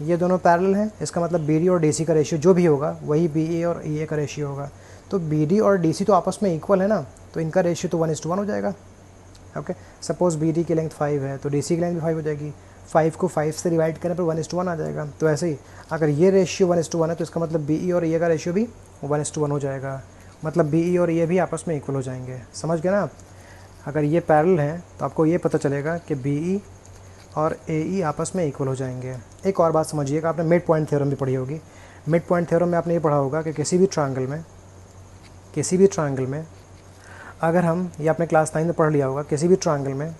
ये दोनों पैरेलल हैं, इसका मतलब BD और DC का रेशियो जो भी होगा वही BE और EA का रेशियो होगा। तो BD और DC तो आपस में इक्वल है ना, तो इनका रेशियो तो 1:1 हो जाएगा। ओके, सपोज़ BD की लेंथ 5 है तो DC की लेंथ भी 5 हो जाएगी। 5 को 5 से डिवाइड करने पर 1:1 आ जाएगा। तो ऐसे ही अगर ये रेशियो 1:1 है तो इसका मतलब BE और EA का रेशियो भी 1:1 हो जाएगा। मतलब BE और EA भी आपस में इक्वल हो जाएंगे। समझ गए ना आप? अगर ये पैरेलल हैं तो आपको ये पता चलेगा कि BE और AE आपस में इक्वल हो जाएंगे। एक और बात समझिएगा, आपने मिड पॉइंट थ्योरम भी पढ़ी होगी। मिड पॉइंट थ्योरम में आपने ये पढ़ा होगा कि किसी भी ट्रायंगल में अगर हम, ये आपने क्लास 9 में पढ़ लिया होगा, किसी भी ट्रायंगल में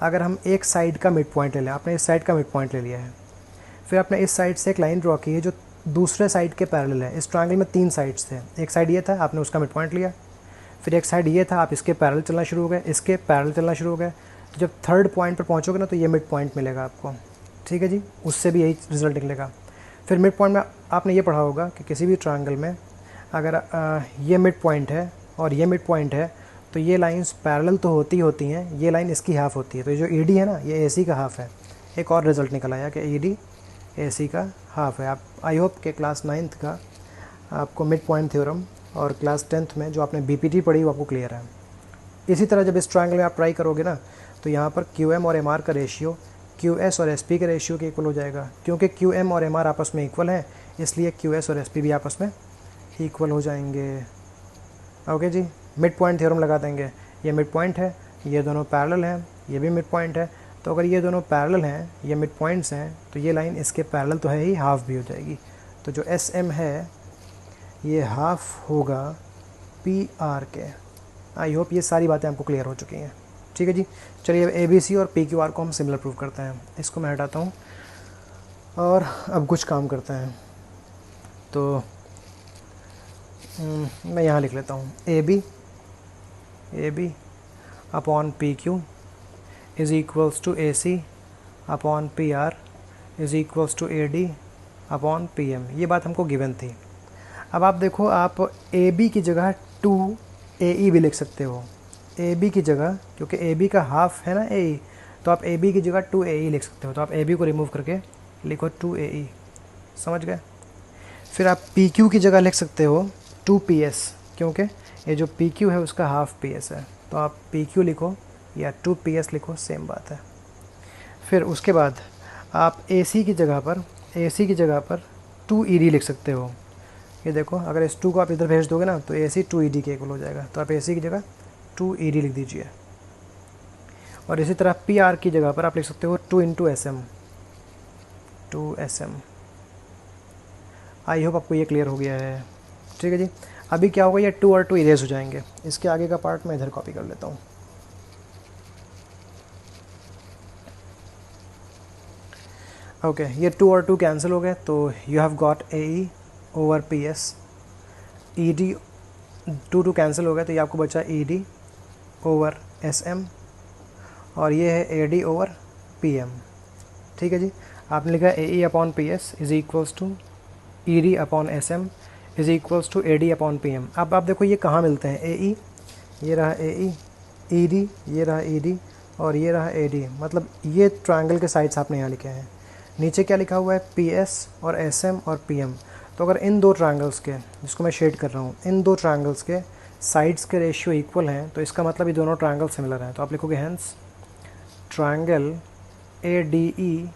अगर हम एक साइड का मिड पॉइंट ले लें, आपने इस साइड का मिड पॉइंट ले लिया है, फिर आपने इस साइड से एक लाइन ड्रॉ की है जो दूसरे साइड के पैरेलल है। इस ट्रायंगल में 3 साइड्स थे, एक साइड ये था, आपने उसका मिड पॉइंट लिया, फिर एक साइड ये था, आप इसके पैरेलल चलना शुरू हो गए, इसके पैरेलल चलना शुरू हो गए। तो जब थर्ड पॉइंट पर पहुँचोगे ना तो ये मिड पॉइंट मिलेगा आपको। ठीक है जी, उससे भी यही रिजल्ट निकलेगा। फिर मिड पॉइंट में आपने ये पढ़ा होगा कि किसी भी ट्रायंगल में अगर ये मिड पॉइंट है और ये मिड पॉइंट है तो ये लाइंस पैरेलल तो होती हैं, ये लाइन इसकी हाफ़ होती है। तो ये जो ED है ना, ये AC का हाफ़ है। एक और रिज़ल्ट निकल आया कि ED AC का हाफ़ है। आप, आई होप कि क्लास 9th का आपको मिड पॉइंट थ्योरम और क्लास 10th में जो आपने BPT पढ़ी वो आपको क्लियर है। इसी तरह जब इस ट्रायंगल में आप ट्राई करोगे ना तो यहाँ पर QM और MR का रेशियो QS और SP के रेशियो के इक्वल हो जाएगा। क्योंकि QM और MR आपस में इक्वल है इसलिए QS और SP भी आपस में इक्वल हो जाएंगे। ओके जी, मिड पॉइंट थ्योरम लगा देंगे। ये मिड पॉइंट है, ये दोनों पैरेलल हैं, ये भी मिड पॉइंट है। तो अगर ये दोनों पैरेलल हैं, ये मिड पॉइंट्स हैं, तो ये लाइन इसके पैरेलल तो है ही, हाफ भी हो जाएगी। तो जो SM है ये हाफ होगा PR के। आई होप ये सारी बातें आपको क्लियर हो चुकी हैं। ठीक है जी, चलिए अब ABC और PQR को हम सिमिलर प्रूव करते हैं। इसको मैं हटाता हूँ और अब कुछ काम करते हैं। तो मैं यहाँ लिख लेता हूँ AB upon PQ is equals to AC upon PR is equals to AD upon PM। ये बात हमको गिवन थी। अब आप देखो, आप AB की जगह 2AE भी लिख सकते हो। ए बी की जगह, क्योंकि ए बी का हाफ है ना ए ई, तो आप ए बी की जगह 2AE लिख सकते हो। तो आप ए बी को रिमूव करके लिखो 2AE, समझ गए। फिर आप पी क्यू की जगह लिख सकते हो 2PS, क्योंकि ये जो पी क्यू है उसका हाफ PS है, तो आप पी क्यू लिखो या 2PS लिखो, सेम बात है। फिर उसके बाद आप AC की जगह पर 2ED लिख सकते हो। ये देखो, अगर इस 2 को आप इधर भेज दोगे ना तो AC 2ED के इक्वल हो जाएगा, तो आप AC की जगह 2ED लिख दीजिए। और इसी तरह PR की जगह पर आप लिख सकते हो 2 इंटू SM। आई होप आपको ये क्लियर हो गया है, ठीक है जी। अभी क्या होगा, ये 2 और 2 इरेज हो जाएंगे। इसके आगे का पार्ट मैं इधर कॉपी कर लेता हूँ। ओके, ये 2 और 2 कैंसिल हो गए, तो you have got AE over PS। ED 2 cancel हो गए, तो ये आपको बचा ED ओवर SM, और ये है AD ओवर PM, ठीक है जी। आपने लिखा AE upon PS is equals to ED upon SM is equals to AD upon PM। अब आप देखो ये कहाँ मिलते हैं, AE, ये रहा AE, ED, ये रहा ED, और ये रहा AD, मतलब ये ट्रायंगल के साइड्स आपने यहाँ लिखे हैं। नीचे क्या लिखा हुआ है, PS और SM और PM। तो अगर इन दो ट्रायंगल्स के, जिसको मैं शेड कर रहा हूँ, इन दो ट्रायंगल्स के साइड्स के रेशियो इक्वल हैं, तो इसका मतलब ये दोनों ट्रायंगल सिमिलर हैं। तो आप लिखोगे hence triangle ADE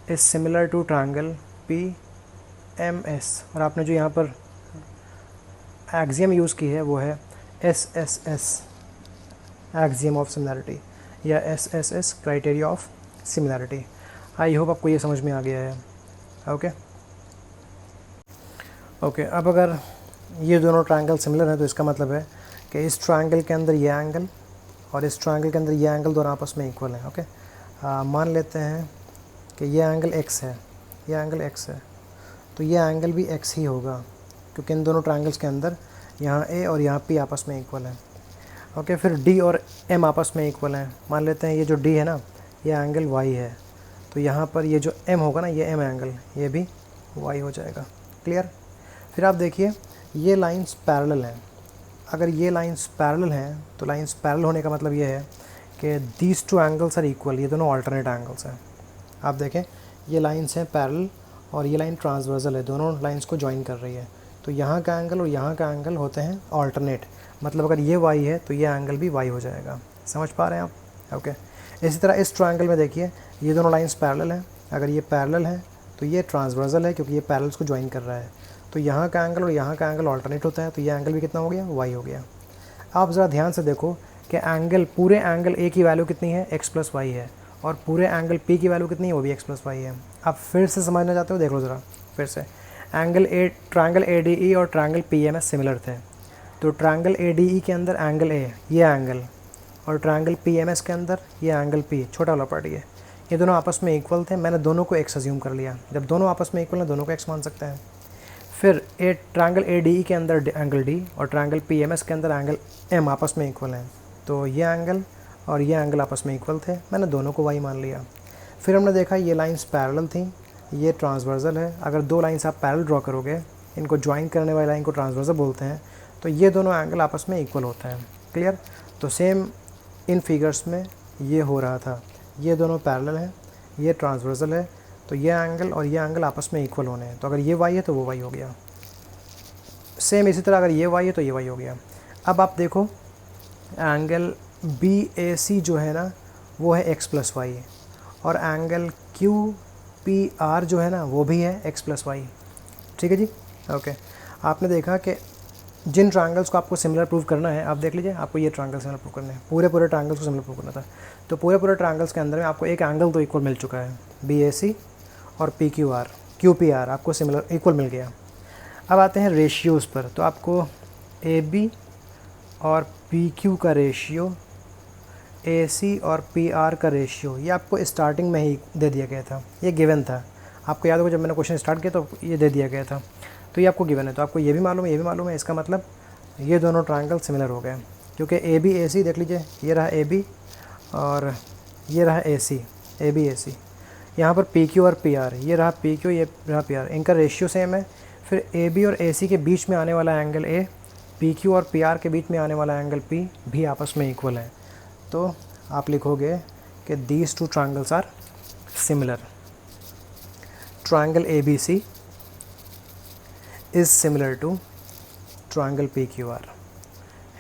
is similar to triangle PMS। और आपने जो यहाँ पर एक्सियम यूज़ की है वो है SSS, एक्सियम ऑफ सिमिलैरिटी, या SSS, criteria of similarity. I hope आपको ये समझ में आ गया है। ओके, अब अगर ये दोनों ट्रायंगल सिमिलर हैं तो इसका मतलब है कि इस ट्रायंगल के अंदर ये एंगल और इस ट्रायंगल के अंदर ये एंगल दोनों आपस में इक्वल हैं। ओके, मान लेते हैं कि ये एंगल x है, ये एंगल x है, तो ये एंगल भी x ही होगा, क्योंकि इन दोनों ट्रायंगल्स के अंदर यहाँ A और यहाँ P आपस में इक्वल है। ओके, फिर D और M आपस में इक्वल हैं। मान लेते हैं ये जो D है ना, ये एंगल y है, तो यहाँ पर ये जो M होगा ना, ये M एंगल, ये भी y हो जाएगा। क्लियर। फिर आप देखिए ये लाइंस पैरेलल हैं। अगर ये लाइंस पैरेलल हैं तो लाइंस पैरेलल होने का मतलब ये है कि these two angles are equal, ये दोनों अल्टरनेट एंगल्स हैं। आप देखें ये लाइंस हैं पैरेलल और ये लाइन ट्रांसवर्सल है, दोनों लाइंस को ज्वाइन कर रही है, तो यहाँ का एंगल और यहाँ का एंगल होते हैं अल्टरनेट। मतलब अगर ये y है तो ये एंगल भी y हो जाएगा। समझ पा रहे हैं आप। ओके, इसी तरह इस ट्रायंगल में देखिए ये दोनों लाइंस पैरेलल हैं। अगर ये पैरेलल है तो ये ट्रांसवर्सल है, क्योंकि ये पैरेलल्स को ज्वाइन कर रहा है, तो यहाँ का एंगल और यहाँ का एंगल अल्टरनेट होता है, तो ये एंगल भी कितना हो गया, y हो गया। आप ज़रा ध्यान से देखो कि एंगल, पूरे एंगल A की वैल्यू कितनी है, x प्लस वाई है, और पूरे एंगल P की वैल्यू कितनी है, वो भी x प्लस वाई है। आप फिर से समझना चाहते हो, देख लो ज़रा फिर से। ट्रायंगल ADE और ट्रायंगल PMS सिमिलर थे, तो ट्रायंगल ADE के अंदर एंगल A, ये एंगल, और ट्रायंगल PMS के अंदर ये एंगल P, छोटा वाला पार्ट, ये दोनों आपस में इक्वल थे। मैंने दोनों को x अज्यूम कर लिया। जब दोनों आपस में इक्वल हैं, दोनों को x मान सकते हैं। फिर ट्रायंगल ADE के अंदर एंगल D और ट्रायंगल PMS के अंदर एंगल M आपस में इक्वल हैं, तो ये एंगल और ये एंगल आपस में इक्वल थे, मैंने दोनों को y मान लिया। फिर हमने देखा ये लाइंस पैरेलल थी, ये ट्रांसवर्सल है। अगर दो लाइंस आप पैरेलल ड्रॉ करोगे, इनको ज्वाइन करने वाली लाइन को ट्रांसवर्सल बोलते हैं, तो ये दोनों एंगल आपस में इक्वल होते हैं। क्लियर। तो सेम इन फिगर्स में ये हो रहा था, ये दोनों पैरेलल हैं, ये ट्रांसवर्सल है, तो ये एंगल और ये एंगल आपस में इक्वल होने हैं। तो अगर ये y है तो वो y हो गया। सेम इसी तरह अगर ये y है तो ये y हो गया। अब आप देखो एंगल BAC जो है ना, वो है x प्लस वाई, और एंगल QPR जो है ना, वो भी है x प्लस वाई। ठीक है जी। ओके, आपने देखा कि जिन ट्रायंगल्स को आपको सिमिलर प्रूव करना है, आप देख लीजिए, आपको ये ट्रायंगल सिमिलर प्रूव करना है, पूरे ट्रायंगल्स को सिमिलर प्रूव करना था, तो पूरे ट्रायंगल्स के अंदर में आपको एक एंगल तो इक्वल मिल चुका है, BAC और QPR आपको सिमिलर इक्वल मिल गया। अब आते हैं रेशियोज़ पर, तो आपको AB और PQ का रेशियो, AC और PR का रेशियो, ये आपको स्टार्टिंग में ही दे दिया गया था, ये गिवन था। आपको याद होगा जब मैंने क्वेश्चन स्टार्ट किया तो ये दे दिया गया था, तो ये आपको गिवन है, तो आपको ये भी मालूम है, ये भी मालूम है। इसका मतलब ये दोनों ट्रायंगल सिमिलर हो गए, क्योंकि AB AC देख लीजिए, ये रहा AB और ये रहा AC, AB AC। यहाँ पर PQ और PR, ये रहा PQ, ये रहा PR, इनका रेशियो सेम है। फिर AB और AC के बीच में आने वाला एंगल A पी क्यू और पी आर के बीच में आने वाला एंगल पी भी आपस में इक्वल है, तो आप लिखोगे कि these two triangles are similar. Triangle A B C is similar to triangle P Q R,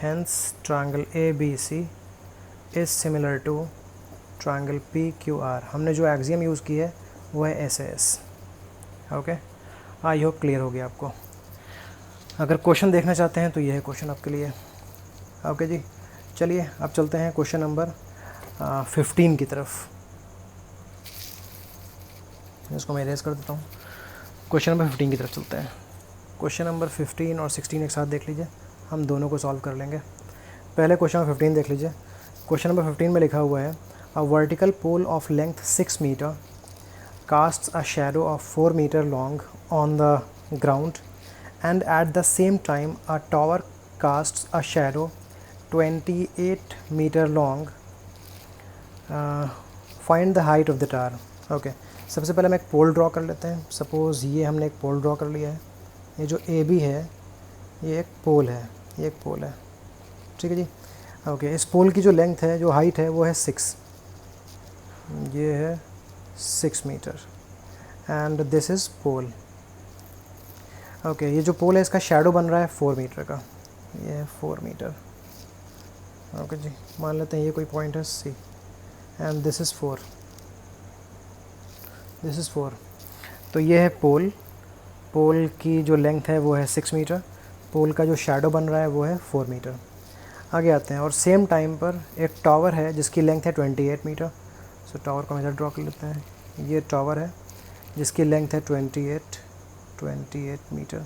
hence triangle ABC is similar to triangle PQR। हमने जो एक्सियम यूज़ की है वो है SAS। Okay, I hope clear हो गया आपको। अगर क्वेश्चन देखना चाहते हैं तो ये है क्वेश्चन आपके लिए। ओके जी, चलिए अब चलते हैं क्वेश्चन नंबर 15 की तरफ। इसको मैं इरेज कर देता हूँ। क्वेश्चन नंबर 15 की तरफ चलते हैं। क्वेश्चन नंबर 15 और 16 एक साथ देख लीजिए, हम दोनों को सॉल्व कर लेंगे। पहले क्वेश्चन नंबर 15 देख लीजिए। क्वेश्चन नंबर 15 में लिखा हुआ है a vertical pole of length 6 metre casts a shadow of 4 meter long on the ground, and at the same time a tower casts a shadow 28 meter long। Find the height of the tower। Okay, सबसे पहले हम एक पोल draw कर लेते हैं। Suppose ये हमने एक पोल ड्रॉ कर लिया है। ये जो ए बी है ये एक पोल है, ये एक पोल है, ठीक है जी। ओके, इस पोल की जो लेंथ है, जो हाइट है वो है 6, ये है 6 metre, and this is pole. Okay, ये जो पोल है इसका शैडो बन रहा है 4 मीटर का, ये है 4 मीटर। ओके जी, मान लेते हैं ये कोई पॉइंट है C, and this is 4, this is 4। तो ये है पोल, पोल की जो लेंथ है वो है 6 मीटर, पोल का जो शैडो बन रहा है वो है 4 मीटर। आगे आते हैं, और सेम टाइम पर एक टावर है जिसकी लेंथ है 28 मीटर। सो टावर को हम इधर ड्रॉ कर लेते हैं। ये टावर है जिसकी लेंथ है 28 मीटर।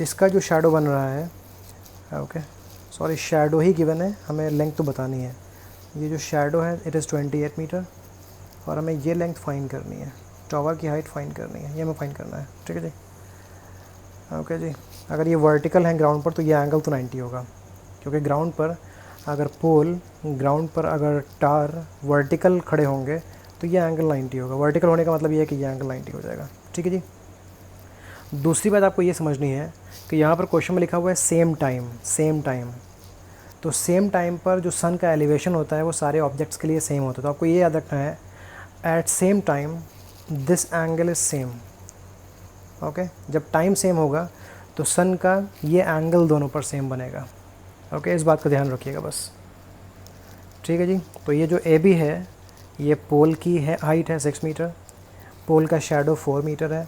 इसका जो शैडो बन रहा है, ओके सॉरी शैडो ही गिवन है, हमें लेंथ तो बतानी है। ये जो शैडो है इट इज़ 28 मीटर, और हमें ये लेंथ फाइंड करनी है, टावर की हाइट फाइंड करनी है, ये हमें फाइंड करना है, ठीक है जी। ओके जी, अगर ये वर्टिकल है ग्राउंड पर तो ये एंगल तो 90 होगा, क्योंकि ग्राउंड पर अगर पोल, ग्राउंड पर अगर टावर वर्टिकल खड़े होंगे तो ये एंगल 90 होगा। वर्टिकल होने का मतलब ये है कि ये एंगल 90 हो जाएगा, ठीक है जी। दूसरी बात आपको ये समझनी है कि यहाँ पर क्वेश्चन में लिखा हुआ है सेम टाइम, सेम टाइम। तो सेम टाइम पर जो सन का एलिवेशन होता है वो सारे ऑब्जेक्ट्स के लिए सेम होता है। तो आपको ये याद रखना है at same time this angle is same. Okay, जब टाइम सेम होगा तो सन का ये एंगल दोनों पर सेम बनेगा। ओके, इस बात का ध्यान रखिएगा बस, ठीक है जी। तो ये जो ए बी है ये पोल की है हाइट है 6 मीटर, पोल का शैडो 4 मीटर है।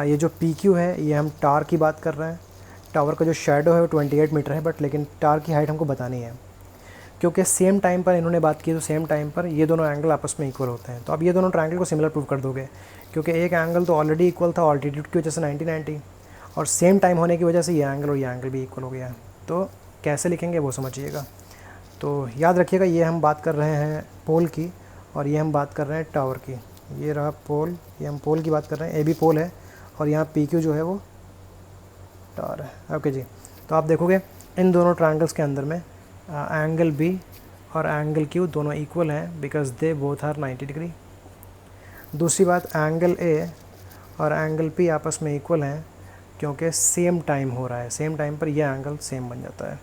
ये जो पी क्यू है ये हम टावर की बात कर रहे हैं। टावर का जो शैडो है वो 28 मीटर है, बट लेकिन टावर की हाइट हमको बतानी है, क्योंकि सेम टाइम पर इन्होंने बात की तो सेम टाइम पर ये दोनों एंगल आपस में इक्वल होते हैं। तो अब ये दोनों ट्रायंगल को सिमिलर प्रूव कर दोगे, क्योंकि एक एंगल तो ऑलरेडी इक्वल था ऑल्टीट्यूड की वजह से 90, और सेम टाइम होने की वजह से ये एंगल और ये एंगल भी इक्वल हो गया है। तो कैसे लिखेंगे वो समझिएगा। तो याद रखिएगा ये हम बात कर रहे हैं पोल की, और ये हम बात कर रहे हैं टावर की। ये रहा पोल, ये हम पोल की बात कर रहे हैं, ए बी पोल है, और यहाँ पी क्यू जो है वो टावर है। ओके जी, तो आप देखोगे इन दोनों ट्रायंगल्स के अंदर में एंगल बी और एंगल क्यू दोनों इक्वल हैं, because they both are 90 degree. दूसरी बात, एंगल ए और एंगल पी आपस में इक्वल हैं, क्योंकि सेम टाइम हो रहा है, सेम टाइम पर यह एंगल सेम बन जाता है।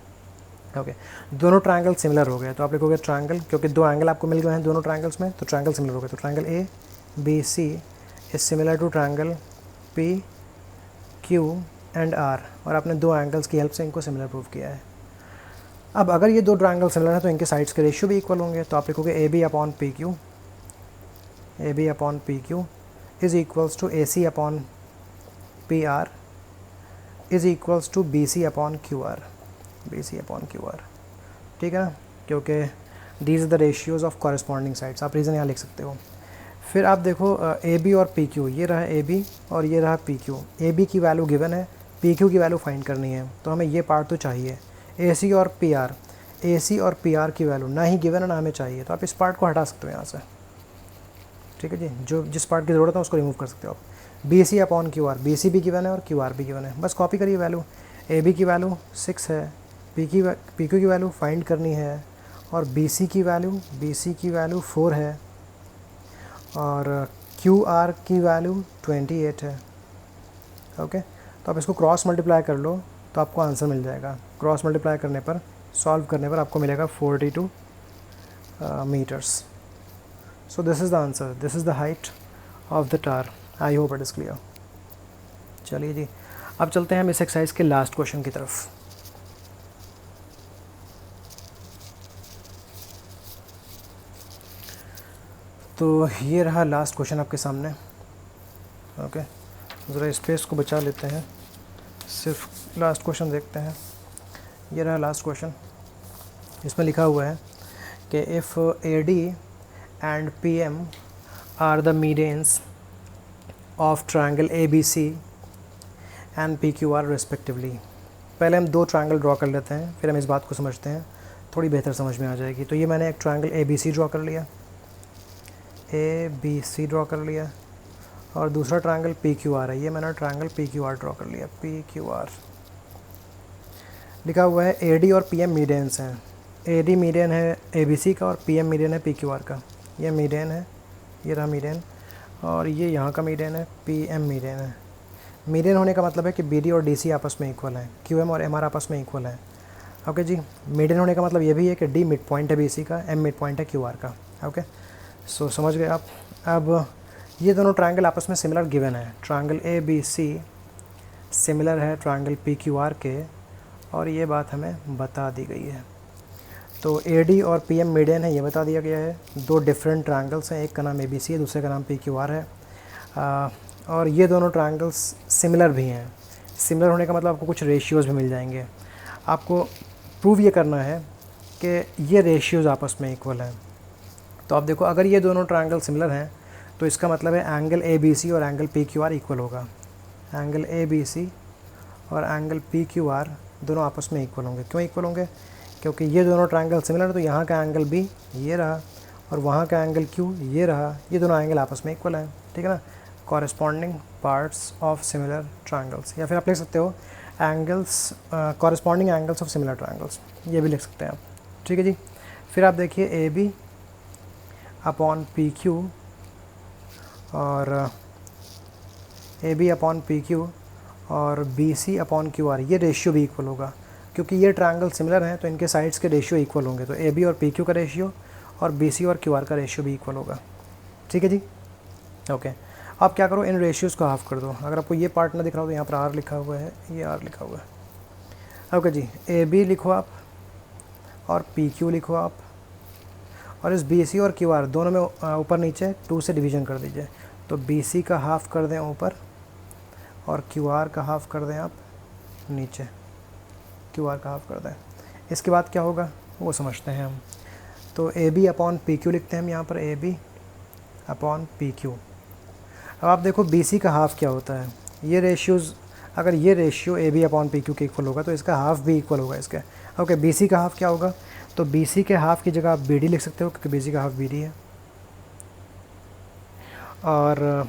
ओके, दोनों ट्रायंगल सिमिलर हो गए, तो आप लिखोगे ट्रायंगल, क्योंकि दो एंगल आपको मिल गए हैं दोनों ट्रायंगल्स में, तो ट्रायंगल सिमिलर हो गए। तो triangle A B C is similar to triangle P Q and R, और आपने दो एंगल्स की हेल्प से इनको सिमिलर प्रूव किया है। अब अगर ये दो ट्रायंगल सिमिलर हैं तो इनके साइड्स के रेशियो भी इक्वल होंगे। तो आप लिखोगे A B upon P Q, A B upon P Q is equals to A C upon P R is equals to B C upon Q R, B C upon Q R, ठीक है ना, क्योंकि these are the ratios of corresponding sides. आप reason यहाँ लिख सकते हो। फिर आप देखो ए बी और पी क्यू, ये रहा ए बी और ये रहा पी क्यू। ए बी की वैल्यू गिवन है, पी क्यू की वैल्यू फाइंड करनी है, तो हमें ये पार्ट तो चाहिए। ए सी और पी आर, ए सी और पी आर की वैल्यू ना ही गिवन है ना हमें चाहिए, तो आप इस पार्ट को हटा सकते हो यहाँ से, ठीक है जी। जो जिस पार्ट की ज़रूरत है उसको रिमूव कर सकते हो आप। B C upon Q R, B C भी गिवन है और क्यू आर भी गिवन है, बस कॉपी करिए वैल्यू। ए बी की वैल्यू 6 है, पी क्यू की वैल्यू फाइंड करनी है, और बी सी की वैल्यू 4 है, और क्यू आर की वैल्यू 28 है। ओके, तो आप इसको क्रॉस मल्टीप्लाई कर लो, तो आपको आंसर मिल जाएगा। क्रॉस मल्टीप्लाई करने पर, सॉल्व करने पर आपको मिलेगा 42 metres. So this is the answer, this is the height of the tower. I hope it is clear. चलिए जी, अब चलते हैं हम इस एक्सरसाइज के लास्ट क्वेश्चन की तरफ। तो ये रहा लास्ट क्वेश्चन आपके सामने। ओके, ज़रा स्पेस को बचा लेते हैं, सिर्फ लास्ट क्वेश्चन देखते हैं। ये रहा लास्ट क्वेश्चन। इसमें लिखा हुआ है कि if A D and P M are the medians of triangle A B C and P Q R respectively. पहले हम दो ट्रायंगल ड्रॉ कर लेते हैं, फिर हम इस बात को समझते हैं, थोड़ी बेहतर समझ में आ जाएगी। तो ये मैंने एक triangle A B C draw कर लिया, ए बी सी ड्रॉ कर लिया, और दूसरा ट्रायंगल पी क्यू आर है, ये मैंने triangle P Q are draw कर लिया, पी क्यू आर। लिखा हुआ है ए डी और पी एम मीडियंस हैं। ए डी मीडियन है ए बी सी का और पी एम मीडियन है पी क्यू आर का। ये मीडियन है, ये रहा मीडियन, और ये यहाँ का मीडियन है, पी एम मीडियन है। मीडियन होने का मतलब है कि बी डी और डी सी आपस में इक्वल हैं, क्यू एम और एम आर आपस में इक्वल हैं। ओके जी, मीडियन होने का मतलब ये भी है कि डी मिड पॉइंट है बी सी का, एम मिड पॉइंट है क्यू आर का। ओके, सो समझ गए आप। अब ये दोनों ट्रायंगल आपस में सिमिलर गिवन है, triangle A B C similar है ट्रायंगल पी क्यू आर के, और ये बात हमें बता दी गई है। तो ए डी और पी एम मीडियन है, ये बता दिया गया है। दो डिफरेंट ट्रायंगल्स हैं, एक का नाम ए बी सी है, दूसरे का नाम पी क्यू आर है, और ये दोनों ट्रायंगल्स सिमिलर भी हैं। सिमिलर होने का मतलब आपको कुछ रेशियोज़ भी मिल जाएंगे। आपको प्रूव ये करना है कि ये रेशियोज़ आपस में इक्वल हैं। तो आप देखो, अगर ये दोनों ट्रायंगल सिमिलर हैं तो इसका मतलब है एंगल ए बी सी और angle P Q are equal होगा। एंगल ए बी सी और एंगल पी क्यू आर दोनों आपस में इक्वल होंगे। क्यों इक्वल होंगे? क्योंकि ये दोनों ट्रायंगल सिमिलर है, तो यहाँ का एंगल बी ये रहा और वहाँ का एंगल क्यू ये रहा, ये दोनों एंगल आपस में इक्वल हैं, ठीक है ना। Corresponding parts of similar triangles, या फिर आप लिख सकते हो angles, corresponding angles of similar triangles, ये भी लिख सकते हैं आप, ठीक है जी। फिर आप देखिए A B upon P Q और A B upon P Q और B C upon Q R, ये रेशियो भी इक्वल होगा। क्योंकि ये ट्रायंगल सिमिलर हैं तो इनके साइड्स के रेशियो इक्वल होंगे। तो ए बी और पी क्यू का रेशियो और बी सी और क्यू आर का रेशियो भी इक्वल होगा, ठीक है जी। ओके, आप क्या करो, इन रेशियोज़ को हाफ कर दो। अगर आपको ये पार्ट ना दिख रहा हो तो यहाँ पर आर लिखा हुआ है, ये आर लिखा हुआ है। ओके जी, ए बी लिखो आप और पी क्यू लिखो आप, और इस बी सी और क्यू आर दोनों में ऊपर नीचे 2 से डिवीज़न कर दीजिए। तो बी सी का हाफ़ कर दें ऊपर और क्यू आर का हाफ़ कर दें आप नीचे, क्यू आर का हाफ़ कर दें। इसके बाद क्या होगा वो समझते हैं हम। तो A B upon P Q लिखते हैं हम यहाँ पर, A B upon P Q. अब आप देखो बी सी का हाफ़ क्या होता है, ये रेशियोज़, अगर ये ratio A B upon P Q के इक्वल होगा तो इसका हाफ़ भी इक्वल होगा इसके। ओके, बी सी का हाफ़ क्या होगा, तो बी सी के हाफ़ की जगह आप बी डी लिख सकते हो क्योंकि बी सी का हाफ़ बी डी है, और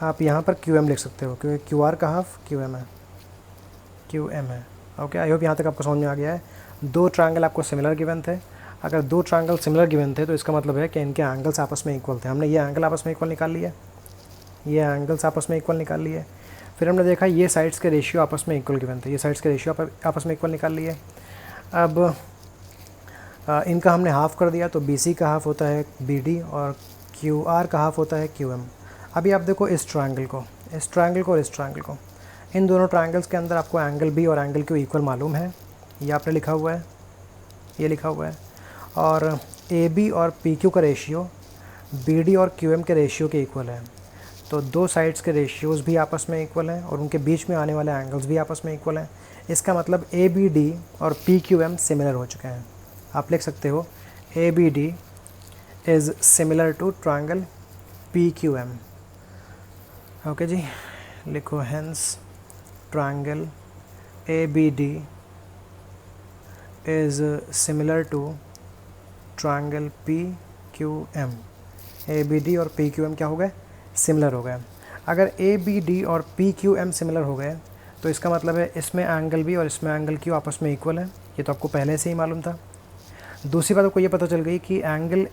आप यहाँ पर क्यू एम लिख सकते हो क्योंकि क्यू आर का हाफ़ क्यू एम है, क्यू एम है। ओके, आई होप यहाँ तक आपको समझ में आ गया है। दो ट्रायंगल आपको सिमिलर गिवन थे। अगर दो ट्रायंगल सिमिलर गिवन थे तो इसका मतलब है कि इनके एंगल्स आपस में इक्वल थे। हमने ये एंगल आपस में इक्वल निकाल लिया, ये एंगल्स आपस में इक्वल निकाल लिए। फिर हमने देखा ये साइड्स के रेशियो आपस में इक्वल गिवन थे, ये साइड्स के रेशियो आपस में इक्वल निकाल लिए। अब इनका हमने हाफ़ कर दिया, तो बी सी का हाफ़ होता है बी डी और क्यू आर का हाफ़ होता है क्यू एम। अभी आप देखो इस ट्रायंगल को, इस ट्रायंगल को और इस ट्रायंगल को, इन दोनों ट्रायंगल्स के अंदर आपको एंगल बी और एंगल क्यू इक्वल मालूम है, ये आपने लिखा हुआ है, ये लिखा हुआ है। और ए बी और पी क्यू का रेशियो बी डी और क्यू एम के रेशियो के इक्वल है। तो दो साइड्स के रेशियोज़ भी आपस में इक्वल हैं और उनके बीच में आने वाले एंगल्स भी आपस में इक्वल हैं। इसका मतलब ए बी डी और पी क्यू एम सिमिलर हो चुके हैं। आप लिख सकते हो A B D is similar to triangle P Q M. Okay जी, लिखो hence triangle A B D is similar to triangle P Q M. A B D और पी क्यू एम क्या हो गए, सिमिलर हो गए। अगर ए बी डी और पी क्यू एम सिमिलर हो गए तो इसका मतलब है इसमें एंगल बी और इसमें एंगल क्यू आपस में इक्वल है। ये तो आपको पहले से ही मालूम था। दूसरी बात आपको ये पता चल गई कि एंगल